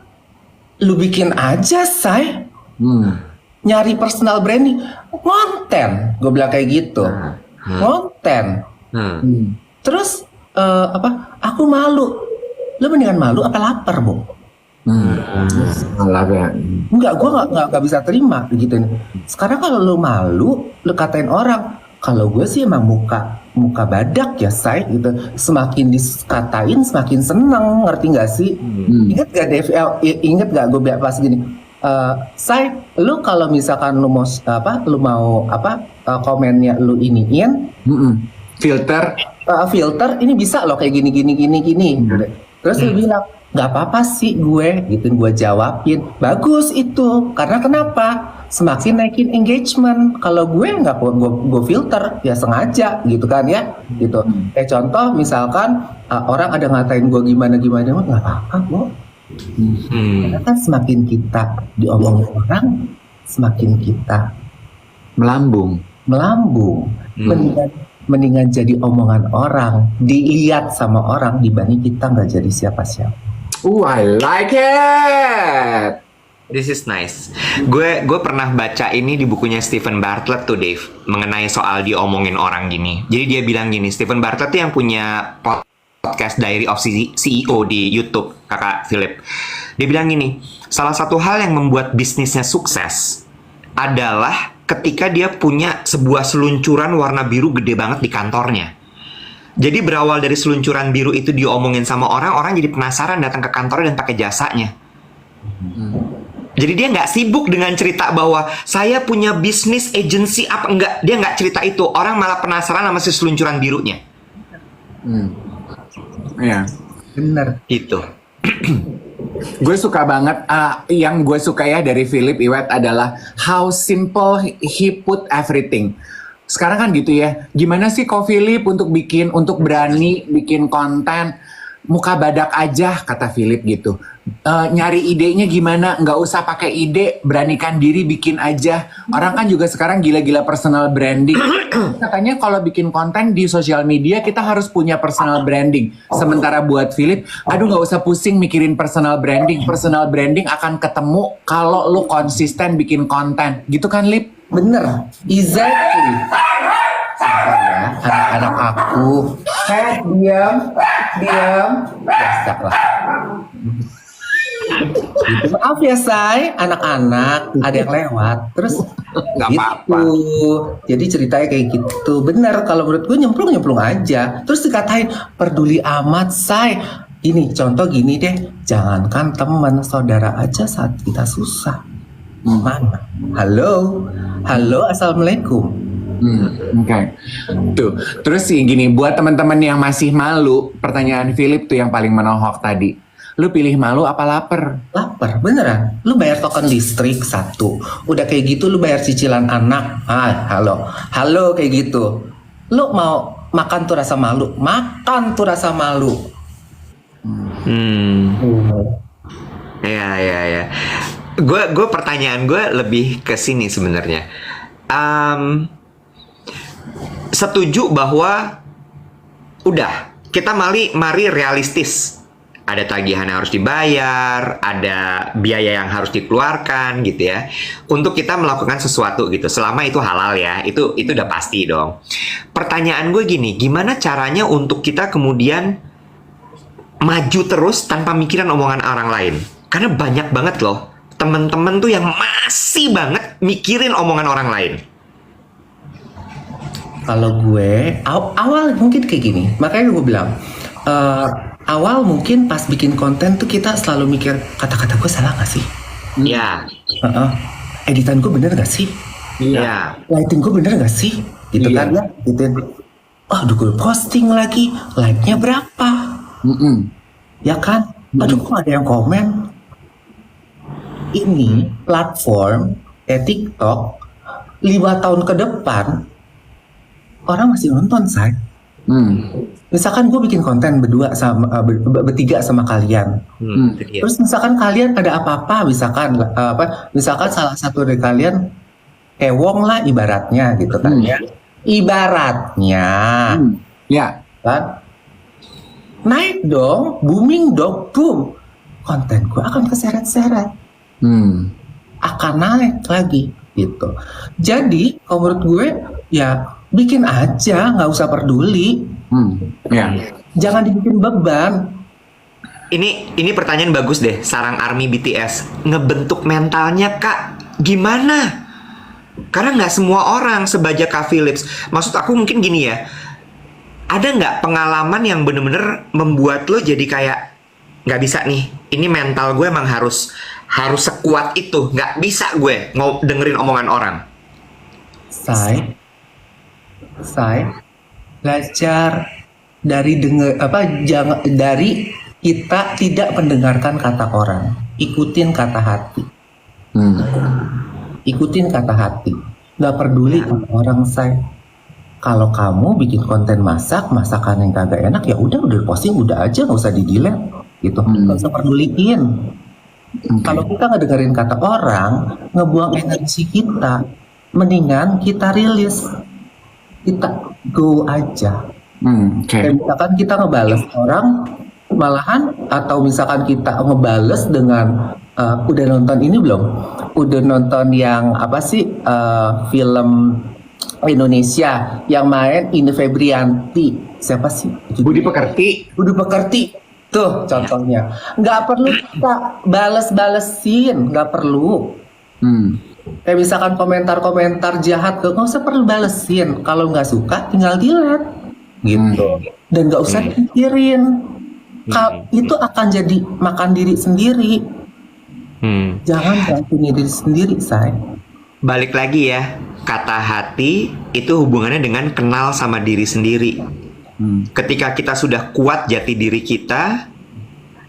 lu bikin aja, say. Nyari personal branding, konten. Gue bilang kayak gitu, konten. Terus aku malu. Lu mendingan malu apa lapar, Bu? Malah ya. Enggak, gue nggak bisa terima gitu. Sekarang kalau lu malu, lu katain orang. Kalau gue sih emang muka badak ya, say gitu. Semakin dikatain, semakin seneng, ngerti nggak sih? Ingat gak DVL? Ingat gak gue pas gini? Say, lu kalau misalkan lu mau komennya lu iniin, Filter. filter ini bisa loh kayak gini. Terus dia bilang, nggak apa-apa sih gue, gitu gue jawabin, bagus itu, karena kenapa? Semakin naikin engagement. Kalau gue nggak gue filter, ya sengaja gitu kan ya, gitu. Kayak contoh misalkan orang ada ngatain gue gimana, nggak apa-apa gue. Karena kan semakin kita diomongin orang, semakin kita Melambung. Mendingan jadi omongan orang, dilihat sama orang dibanding kita nggak jadi siapa-siapa. I like it. This is nice. Gue pernah baca ini di bukunya Stephen Bartlett tuh, Dave, mengenai soal diomongin orang gini. Jadi dia bilang gini, Stephen Bartlett tuh yang punya podcast Diary of CEO di YouTube, kakak Philip. Dia bilang gini, salah satu hal yang membuat bisnisnya sukses adalah ketika dia punya sebuah seluncuran warna biru gede banget di kantornya. Jadi berawal dari seluncuran biru itu diomongin sama orang jadi penasaran datang ke kantornya dan pakai jasanya. Jadi dia nggak sibuk dengan cerita bahwa saya punya bisnis agency apa enggak. Dia nggak cerita itu. Orang malah penasaran sama si seluncuran birunya. Ya. Bener. Itu. Gue suka banget, yang gue suka ya dari Philip Iwet adalah how simple he put everything. Sekarang kan gitu ya, gimana sih kok Philip untuk berani bikin konten, muka badak aja kata Philip gitu. Nyari idenya gimana, nggak usah pakai ide, beranikan diri bikin aja. Orang kan juga sekarang gila-gila personal branding. Katanya kalau bikin konten di sosial media kita harus punya personal branding. Sementara buat Philip, aduh nggak usah pusing mikirin personal branding. Personal branding akan ketemu kalau lu konsisten bikin konten. Gitu kan, Lip? Bener, exactly. Sabar ya, anak-anak aku. Diam. Biasa lah. Gitu. Maaf ya, say, anak-anak ada yang lewat. Terus Nggak gitu. apa-apa. Jadi ceritanya kayak gitu. Bener, kalau menurut gue nyemplung aja. Terus dikatain peduli amat, say. Ini contoh gini deh, jangankan teman, saudara aja saat kita susah. Mana? Halo, assalamualaikum. Oke. Tuh. Terus sih gini, buat teman-teman yang masih malu, pertanyaan Philip tuh yang paling menohok tadi. Lu pilih malu apa lapar? Lapar, beneran. Lu bayar token listrik satu. Udah kayak gitu lu bayar cicilan anak. Halo kayak gitu. Lu mau makan tuh rasa malu, makan tuh rasa malu. Ya. Gue pertanyaan gue lebih ke sini sebenarnya. Setuju bahwa udah kita mari realistis. Ada tagihan yang harus dibayar, ada biaya yang harus dikeluarkan gitu ya. Untuk kita melakukan sesuatu gitu. Selama itu halal ya, itu udah pasti dong. Pertanyaan gue gini, gimana caranya untuk kita kemudian maju terus tanpa mikiran omongan orang lain? Karena banyak banget loh temen-temen tuh yang masih banget mikirin omongan orang lain. Kalau gue awal mungkin kayak gini, makanya gue bilang awal mungkin pas bikin konten tuh kita selalu mikir kata-kata gue salah gak sih? Ya. Editan gue bener gak sih? Iya. Lighting gue bener gak sih? Gitu kan ya? Gitu. Aduh gue posting lagi, like-nya berapa? Ya kan? Aduh kok gak ada yang komen? Ini platform TikTok 5 tahun ke depan orang masih nonton, say. Misalkan gue bikin konten berdua sama bertiga sama kalian. Terus misalkan kalian ada apa-apa, misalkan salah satu dari kalian ewong lah ibaratnya gitu kan ya. Ibaratnya. Ya. Kan? Naik dong, booming dong, boom. Konten gue akan keseret-seret. Akan naik lagi gitu. Jadi kalau menurut gue ya bikin aja, nggak usah peduli. Jangan dibikin beban. Ini pertanyaan bagus deh, Sarang Army BTS. Ngebentuk mentalnya Kak, gimana? Karena nggak semua orang sebaja Kak Philips. Maksud aku mungkin gini ya, ada nggak pengalaman yang bener-bener membuat lo jadi kayak nggak bisa nih, ini mental gue emang harus sekuat itu, nggak bisa gue dengerin omongan orang. Saya belajar dari dari kita tidak mendengarkan kata orang, ikutin kata hati. Ikutin kata hati, nggak peduli kata orang. Kalau kamu bikin konten masakan yang kagak enak, ya udah posting udah aja, nggak usah di-delete gitu, nggak usah peduliin. Kalau kita nggak dengerin kata orang, ngebuang energi kita, mendingan kita rilis, kita go aja. Kayak misalkan kita ngebales orang, malahan atau misalkan kita ngebales dengan udah nonton ini belum? Udah nonton yang apa sih film Indonesia yang main Ine Febrianti, siapa sih? Budi Pekerti. Tuh contohnya. Nggak perlu kita bales-balesin, nggak perlu. Kayak misalkan komentar-komentar jahat, nggak usah perlu balesin. Kalau nggak suka tinggal delete gitu. Dan nggak usah pikirin. Itu akan jadi makan diri sendiri. Jangan racuni diri sendiri, say. Balik lagi ya, kata hati itu hubungannya dengan kenal sama diri sendiri. Ketika kita sudah kuat jati diri kita,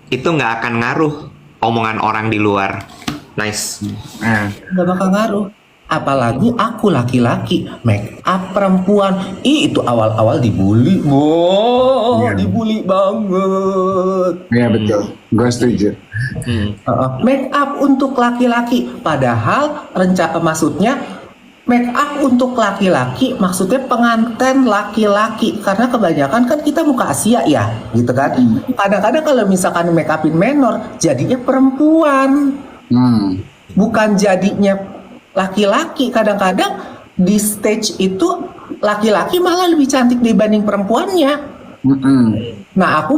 itu nggak akan ngaruh omongan orang di luar. Nice. Nggak bakal ngaruh. Apalagi aku laki-laki, make up perempuan, itu awal-awal dibully, dibully banget. Iya betul, gue setuju. Make up untuk laki-laki, padahal maksudnya make up untuk laki-laki, maksudnya pengantin laki-laki, karena kebanyakan kan kita muka Asia ya, gitu kan. Kadang-kadang kalau misalkan make upin menor, jadinya perempuan, bukan jadinya laki-laki. Kadang-kadang di stage itu laki-laki malah lebih cantik dibanding perempuannya. Nah, aku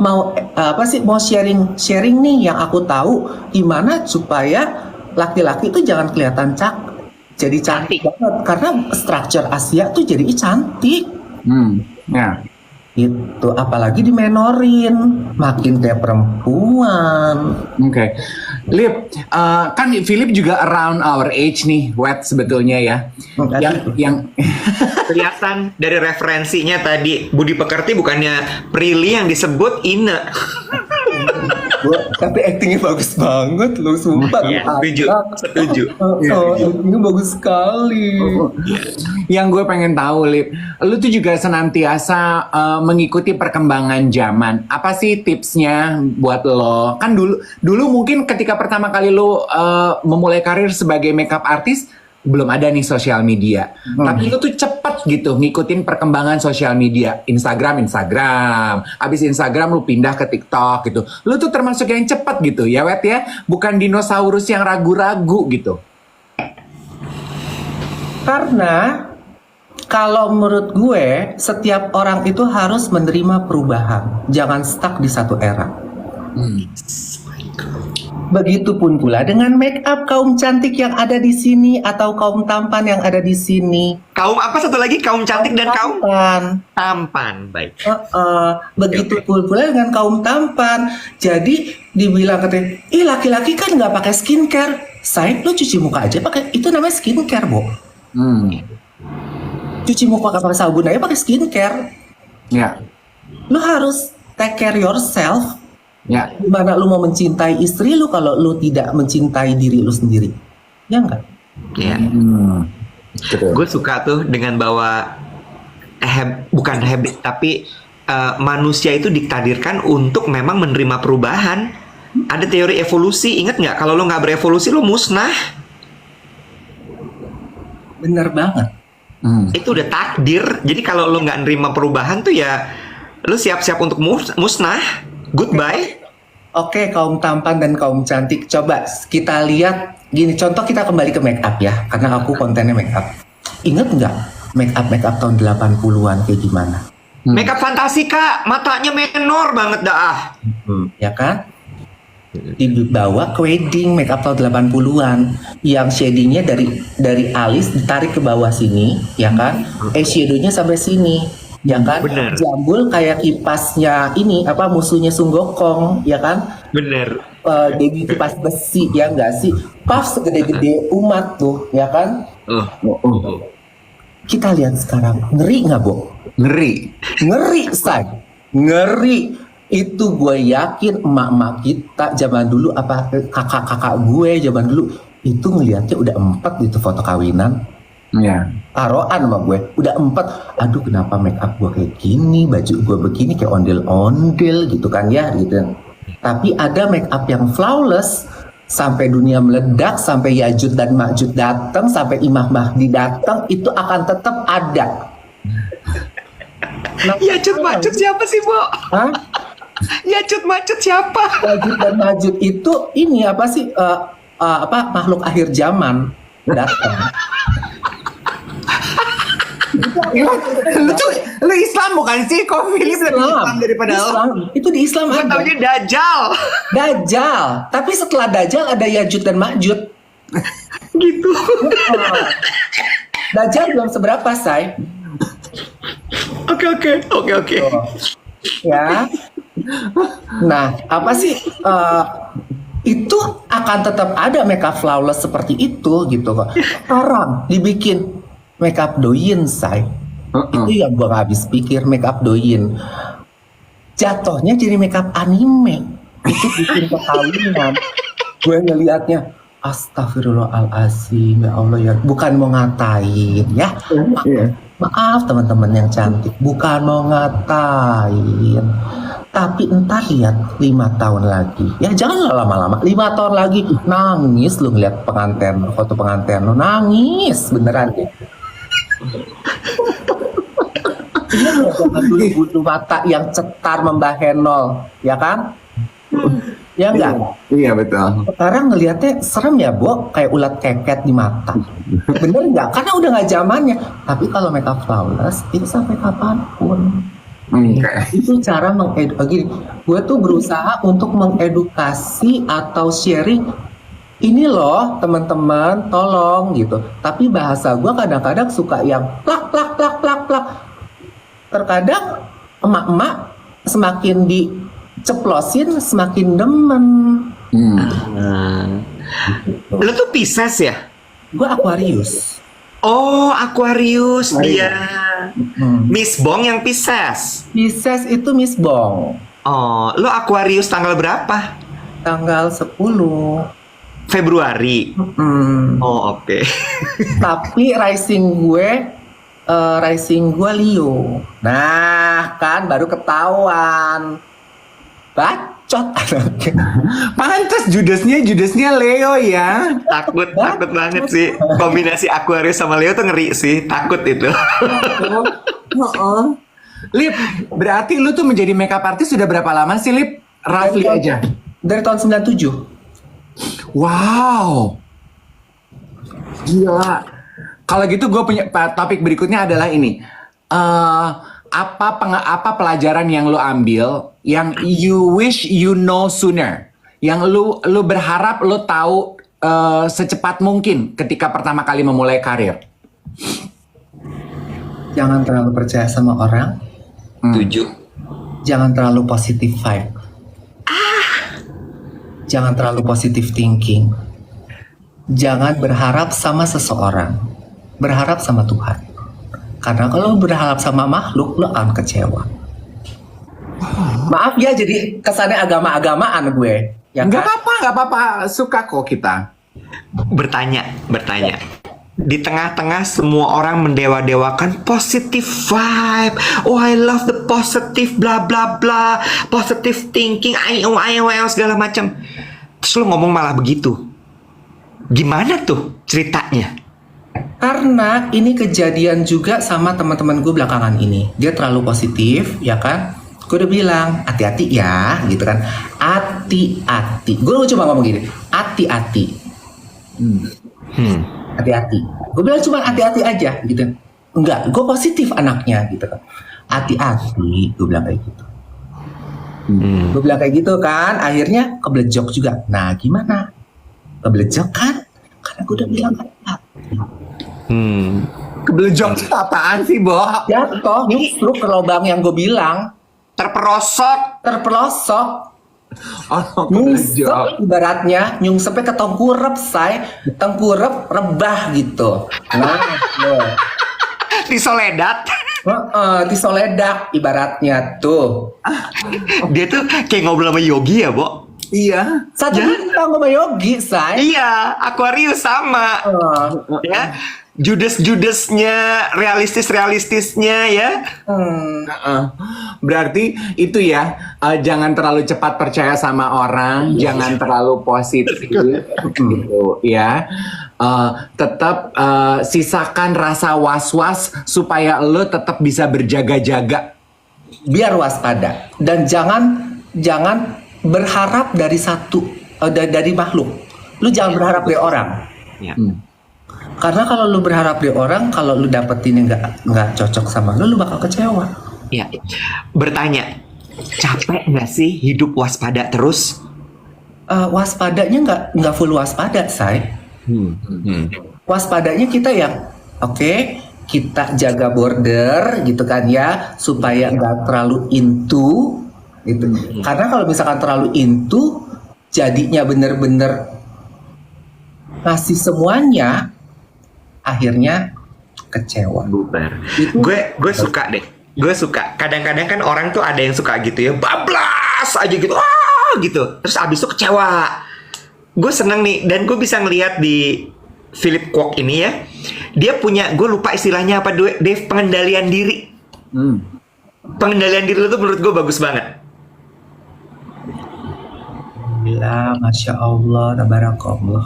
mau sharing nih yang aku tahu, gimana supaya laki-laki itu jangan kelihatan jadi cantik banget, karena structure Asia tuh jadi cantik. Itu apalagi dimenorin, makin kayak perempuan. Oke. Lip, kan Philip juga around our age nih, Wet sebetulnya ya. Yang kelihatan dari referensinya tadi, Budi Pekerti bukannya Prilly yang disebut Ine. Tapi actingnya bagus banget loh, sumpah. Iya, setuju, setuju. Actingnya bagus sekali. Yang gue pengen tahu, Lip, lu tuh juga senantiasa mengikuti perkembangan zaman. Apa sih tipsnya buat lo? Kan dulu mungkin ketika pertama kali lu memulai karir sebagai makeup artist, belum ada nih sosial media. Tapi lu tuh cepet gitu ngikutin perkembangan sosial media. Instagram. Abis Instagram lu pindah ke TikTok gitu. Lu tuh termasuk yang cepet gitu ya, Wet ya? Bukan dinosaurus yang ragu-ragu gitu. Karena kalau menurut gue, setiap orang itu harus menerima perubahan. Jangan stuck di satu era. Begitupun pula dengan make up kaum cantik yang ada di sini atau kaum tampan yang ada di sini. Kaum apa satu lagi? Kaum cantik dan kaum Tampan. tampan. Baik. Begitupun pula dengan kaum tampan. Jadi dibilang katanya, ih laki-laki kan nggak pakai skincare. Say, lo cuci muka aja pakai, itu namanya skincare, Bo. Cuci muka pakai sabun aja pakai skincare. Ya. Lo harus take care yourself. Ya. Gimana lu mau mencintai istri lu kalau lu tidak mencintai diri lu sendiri? Ya enggak? Iya. Betul. Gue suka tuh dengan bahwa bukan habit tapi manusia itu ditakdirkan untuk memang menerima perubahan. Ada teori evolusi, ingat nggak? Kalau lo nggak berevolusi lo musnah. Bener banget. Itu udah takdir. Jadi kalau lo nggak nerima perubahan tuh ya lo siap-siap untuk musnah. Goodbye. Oke, kaum tampan dan kaum cantik, coba kita lihat gini. Contoh kita kembali ke make up ya, karena aku kontennya make up. Ingat nggak make up tahun 80-an kayak gimana? Makeup fantasi kak, matanya menor banget dah. Ya kan? Dibawa ke wedding make up tahun 80-an yang shadingnya dari alis ditarik ke bawah sini, ya kan? Eyeshadownya sampai sini. Ya kan, Bener. Jambul kayak kipasnya ini apa musuhnya Sun Gokong, ya kan? Bener. Dewi kipas besi, ya enggak sih? Puff segede-gede umat tuh, ya kan? Kita lihat sekarang, ngeri nggak, Bo? Ngeri, say. Ngeri. Itu gue yakin emak-emak kita zaman dulu, apa kakak-kakak gue zaman dulu, itu ngelihatnya udah 4 gitu foto kawinan. Ya. Taruhan sama gue, udah 4. Aduh, kenapa make up gue kayak gini, baju gue begini kayak ondel-ondel gitu kan ya, gitu. Tapi ada make up yang flawless sampai dunia meledak, sampai Yajud dan Majud datang, sampai Imam Mahdi datang, itu akan tetap ada. Yajud Majud siapa sih, Bo? Hah? Yajud Majud siapa? Yajud dan Majud itu ini apa sih? Apa makhluk akhir zaman datang. Lu Islam bukan sih? Kok Philip lebih Islam daripada lo? Islam. Itu di Islam Gue ada. taunya Dajjal. Dajjal. Tapi setelah Dajjal ada Yajud dan Majud. Gitu. Dajjal belum seberapa, say. Oke. Ya. Nah, apa sih? Itu akan tetap ada makeup flawless seperti itu gitu kok. Sekarang dibikin makeup doyin, say. Itu yang gua nggak habis pikir, makeup doyin. Jatuhnya jadi makeup anime. Itu bikin perkawinan. Gue ngelihatnya, astagfirullahaladzim, ya Allah ya. Bukan mau ngatain ya. Maaf teman-teman yang cantik, bukan mau ngatain. Tapi entar lihat 5 tahun lagi. Ya janganlah lama-lama. 5 tahun lagi nangis lu ngeliat pengantin, foto pengantin lu, nangis beneran deh. Ini zaman dulu bulu mata yang cetar membah henol, ya kan? Ya enggak? Iya betul. Sekarang ngelihatnya serem ya, Bo, kayak ulat keket di mata. Bener nggak? Karena udah nggak zamannya. Tapi kalau makeup flawless itu sampai kapanpun. Itu cara mengedukasi. Gue tuh berusaha untuk mengedukasi atau sharing. Ini loh teman-teman, tolong gitu. Tapi bahasa gue kadang-kadang suka yang plak. Terkadang emak-emak semakin diceplosin semakin demen. Lo tuh Pisces ya? Gue Aquarius. Oh, Aquarius dia. Miss Bong yang Pisces. Pisces itu Miss Bong. Oh, lo Aquarius tanggal berapa? tanggal 10. Februari. Hmm. Oh, oke. Tapi rising gue Leo. Nah, kan baru ketahuan. Bacot anaknya. Pantes Judasnya Leo ya. Takut banget sih. Kombinasi Aquarius sama Leo tuh ngeri sih. Takut itu. Heeh. Lip, berarti lu tuh menjadi makeup artist sudah berapa lama sih, Lip? Roughly aja. Dari tahun 97. Wow. Gila. Kalau gitu gue punya topik berikutnya adalah ini. Apa pelajaran yang lu ambil yang you wish you know sooner? Yang lu berharap lu tahu secepat mungkin ketika pertama kali memulai karir? Jangan terlalu percaya sama orang. 7. Jangan terlalu positive vibe. Jangan terlalu positive thinking. Jangan berharap sama seseorang. Berharap sama Tuhan. Karena kalau berharap sama makhluk, lo akan kecewa. Maaf ya, jadi kesannya agama-agamaan gue. Ya Nggak kan? apa-apa. Suka kok kita. Bertanya. Di tengah-tengah semua orang mendewa-dewakan positive vibe. Oh, I love the positive bla bla bla, positive thinking, ayo segala macam. Terus lu ngomong malah begitu. Gimana tuh ceritanya? Karena ini kejadian juga sama teman-teman gue belakangan ini. Dia terlalu positif, ya kan? Gue udah bilang, hati-hati ya, gitu kan. Hati-hati. Gue cuma ngomong gini, hati-hati. Hati-hati. Gue bilang cuma hati-hati aja, gitu. Enggak, gue positif anaknya, gitu kan. Hati-hati, gue bilang kayak gitu. Gue bilang kayak gitu kan, akhirnya keblejok juga. Nah, gimana? Keblejok kan? Karena gue udah bilang hati-hati. Keblejok itu apaan sih, Bo? Jatuh, nyusruk ke lubang yang gue bilang. Terpelosok. Oh, Nyungsep keblejok. ibaratnya, nyungsepnya ke tengkurep, say. Tengkurep rebah gitu. Nah, Disoledat. disoledak ibaratnya tuh. Dia tuh kayak ngobrol sama Yogi ya, Bo? Iya. Satu bintang sama Yogi, say. Iya, Aquarius sama. Ya, Judes-judesnya, realistisnya ya. Berarti itu ya, jangan terlalu cepat percaya sama orang, jangan terlalu positif, gitu ya. Tetap sisakan rasa was-was supaya lo tetap bisa berjaga-jaga. Biar waspada dan jangan berharap dari dari makhluk. Lu jangan berharap dari orang. Ya. Karena kalau lu berharap dari orang, kalau lu dapetin yang nggak cocok sama lu bakal kecewa. Ya. Bertanya, capek nggak sih hidup waspada terus? Waspadanya nggak full waspada, say. Waspadanya kita yang oke, kita jaga border gitu kan ya, supaya nggak terlalu into gitu. Karena kalau misalkan terlalu into, jadinya bener-bener ngasih semuanya, akhirnya kecewa. Bubar. Gue suka deh. Gue suka. Kadang-kadang kan orang tuh ada yang suka gitu ya, bablas aja gitu, gitu. Terus abis itu kecewa. Gue seneng nih, dan gue bisa ngelihat di Philip Kwok ini ya. Dia punya, gue lupa istilahnya apa, Dave, pengendalian diri. Pengendalian diri itu menurut gue bagus banget. Alhamdulillah, Masya Allah, Tabarakallah.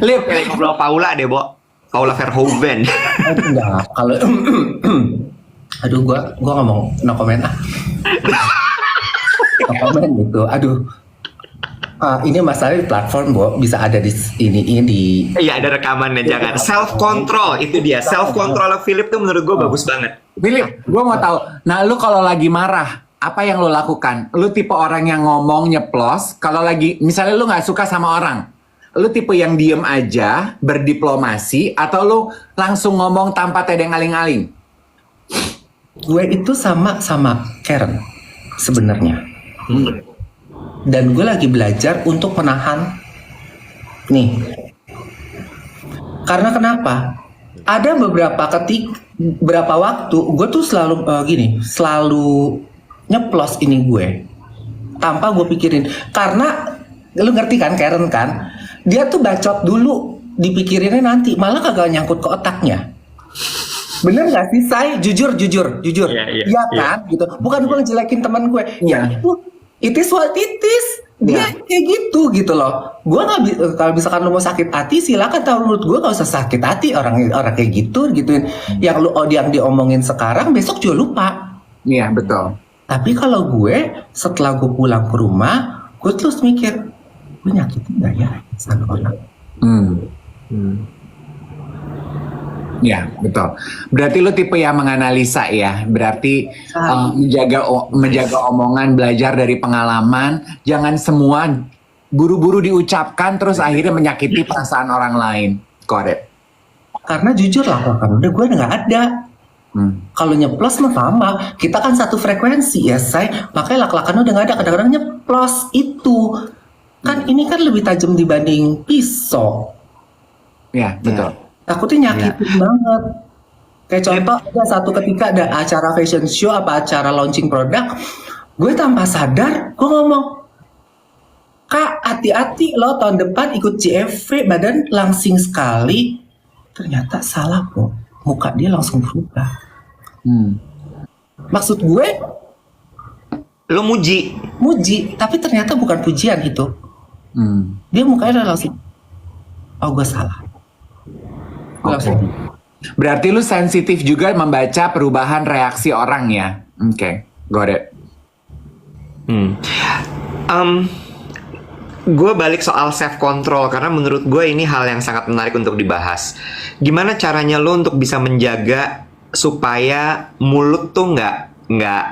Lip, kayak ngobrol Paula deh, Bo. Paula Verhoeven. Enggak, kalau aduh gua ngomong no comment ah. No comment gitu. Aduh. Ini masalah di platform, Bo, bisa ada di ini. Iya, ada rekamannya, jangan. Self control itu dia. Self control Philip tuh menurut gue bagus banget. Philip, gue mau tahu. Nah, lu kalau lagi marah, apa yang lu lakukan? Lu tipe orang yang ngomong nyeplos. Kalau lagi, misalnya lu nggak suka sama orang, lu tipe yang diem aja, berdiplomasi, atau lu langsung ngomong tanpa tedeng aling-aling? Gue itu sama Karen sebenarnya. Dan gue lagi belajar untuk menahan nih. Karena kenapa? Ada beberapa waktu gue tuh selalu selalu nyeplos ini gue. tanpa gue pikirin. Karena lu ngerti kan Karen kan, dia tuh bacot dulu, dipikirinnya nanti, malah kagak nyangkut ke otaknya. Bener gak sih, Say? Jujur. Iya kan, gitu. Bukan gue ngejelekin teman gue. Ya itu, it is what it is. Dia kayak gitu loh. Gue nggak kalau misalkan lu mau sakit hati, silakan. Tahu menurut gue gak usah sakit hati orang kayak gituin. Yang diomongin sekarang, besok juga lupa. Iya, betul. Tapi kalau gue, setelah gue pulang ke rumah, gue terus mikir, gue nyakitin gak ya sama orang? Ya, betul. Berarti lu tipe yang menganalisa ya. Berarti menjaga omongan, belajar dari pengalaman. Jangan semua buru-buru diucapkan terus akhirnya menyakiti perasaan orang lain. Got it. Karena jujur lah, udah gue nggak ada. Kalau nyeplos mah sama. Kita kan satu frekuensi ya, Say. Makanya lak-lakan udah nggak ada. Kadang-kadang nyeplos itu. Kan ini kan lebih tajam dibanding pisau. Ya, betul. Takutnya nyakitin banget. Kayak contoh, ada satu ketika ada acara fashion show, apa acara launching produk, gue tanpa sadar, gue ngomong, Kak, hati-hati lo tahun depan ikut JFV, badan langsing sekali. Ternyata salah kok, muka dia langsung berubah. Maksud gue, Lo muji. tapi ternyata bukan pujian itu. Dia mukanya udah langsung, oh gue salah. Okay. Berarti lu sensitif juga membaca perubahan reaksi orang ya? Oke, got it. Gue balik soal self control karena menurut gue ini hal yang sangat menarik untuk dibahas. Gimana caranya lo untuk bisa menjaga supaya mulut tuh nggak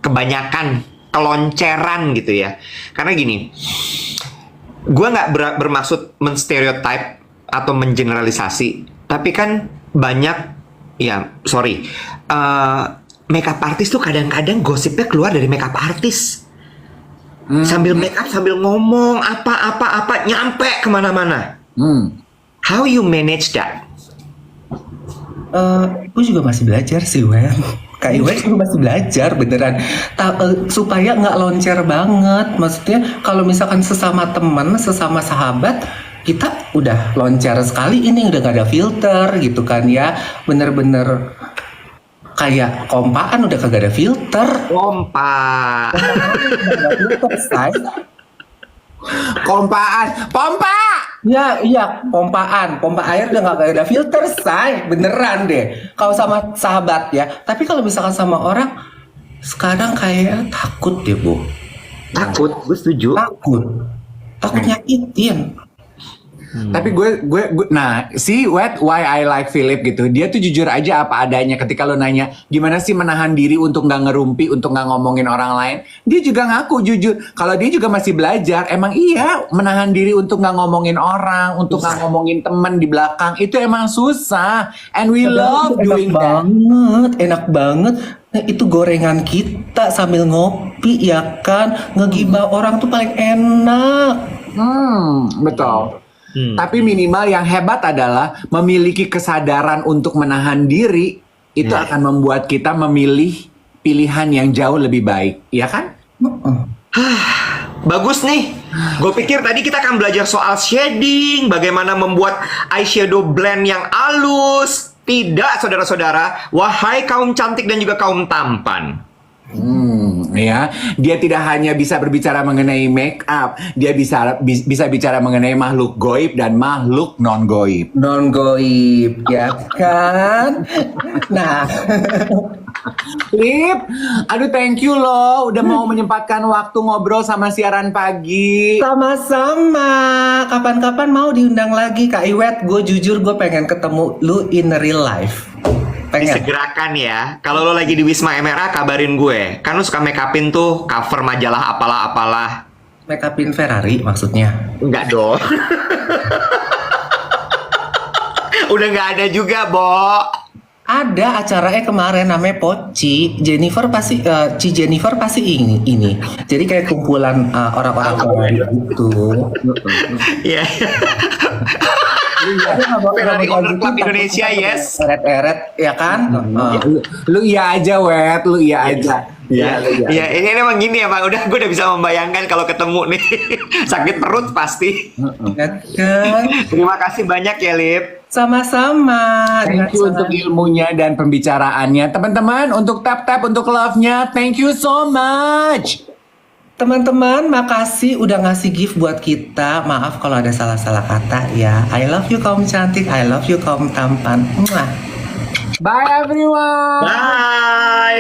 kebanyakan kelonceran gitu ya? Karena gini, gue nggak bermaksud menstereotype atau mengeneralisasi, tapi kan banyak makeup artist tuh kadang-kadang gosipnya keluar dari makeup artist. Sambil makeup, sambil ngomong apa nyampe kemana-mana. How you manage that? Gue juga masih belajar sih, Wen. Kak Iwan juga masih belajar beneran. Supaya nggak loncer banget. Maksudnya kalau misalkan sesama teman, sesama sahabat, kita udah loncer sekali, ini udah gak ada filter gitu kan ya. Bener-bener kayak kompaan udah kagak ada filter. Pompa. Kompaan, pompa! Iya, pompa air udah gak ada filter, Say. Beneran deh. Kalau sama sahabat ya. Tapi kalau misalkan sama orang, sekarang kayak takut deh, Bu. Takut, gue setuju. Takut nyakitin. Tapi gue nah, see why I like Philip gitu. Dia tuh jujur aja apa adanya. Ketika lo nanya gimana sih menahan diri untuk nggak ngerumpi, untuk nggak ngomongin orang lain, dia juga ngaku jujur. Kalau dia juga masih belajar, emang iya menahan diri untuk nggak ngomongin orang, untuk nggak ngomongin temen di belakang itu emang susah. And we love doing that. Enak banget. Nah, itu gorengan kita sambil ngopi ya kan, ngegibah orang tuh paling enak. Betul. Tapi minimal yang hebat adalah memiliki kesadaran untuk menahan diri. Itu akan membuat kita memilih pilihan yang jauh lebih baik, ya kan? Bagus nih. Gue pikir tadi kita akan belajar soal shading, bagaimana membuat eyeshadow blend yang halus. Tidak, saudara-saudara. Wahai kaum cantik dan juga kaum tampan. Ya, dia tidak hanya bisa berbicara mengenai make up, dia bisa bicara mengenai makhluk goib dan makhluk non goib. Non goib, ya kan? Nah, Lip, aduh thank you loh, udah mau menyempatkan waktu ngobrol sama siaran pagi. sama-sama. Kapan-kapan mau diundang lagi, Kak Iwet. Gue jujur, gue pengen ketemu lu in real life. Pengen. Disegerakan ya. Kalau lo lagi di Wisma MRA kabarin gue. Kan lo suka make upin tuh cover majalah apalah. Make upin Ferrari maksudnya? Enggak dong. Udah nggak ada juga, Bo. Ada acaranya kemarin namanya Poci. Jennifer pasti ini. Jadi kayak kumpulan orang-orang gitu. Iya. Bela di Owner Club Indonesia, yes. Eret-eret, ya kan? Ya, lu iya aja, Wet. Lu iya aja. Iya, ini emang gini ya, Bang. Gue udah bisa membayangkan kalau ketemu nih. Sakit perut pasti. Ya kan? Terima kasih banyak ya, Lip. Sama-sama. Thank you untuk ilmunya dan pembicaraannya. Teman-teman, untuk tap-tap, untuk love-nya, thank you so much. Teman-teman, makasih udah ngasih gift buat kita. Maaf kalau ada salah-salah kata ya. I love you kaum cantik, I love you kaum tampan. Mwah. Bye everyone. Bye.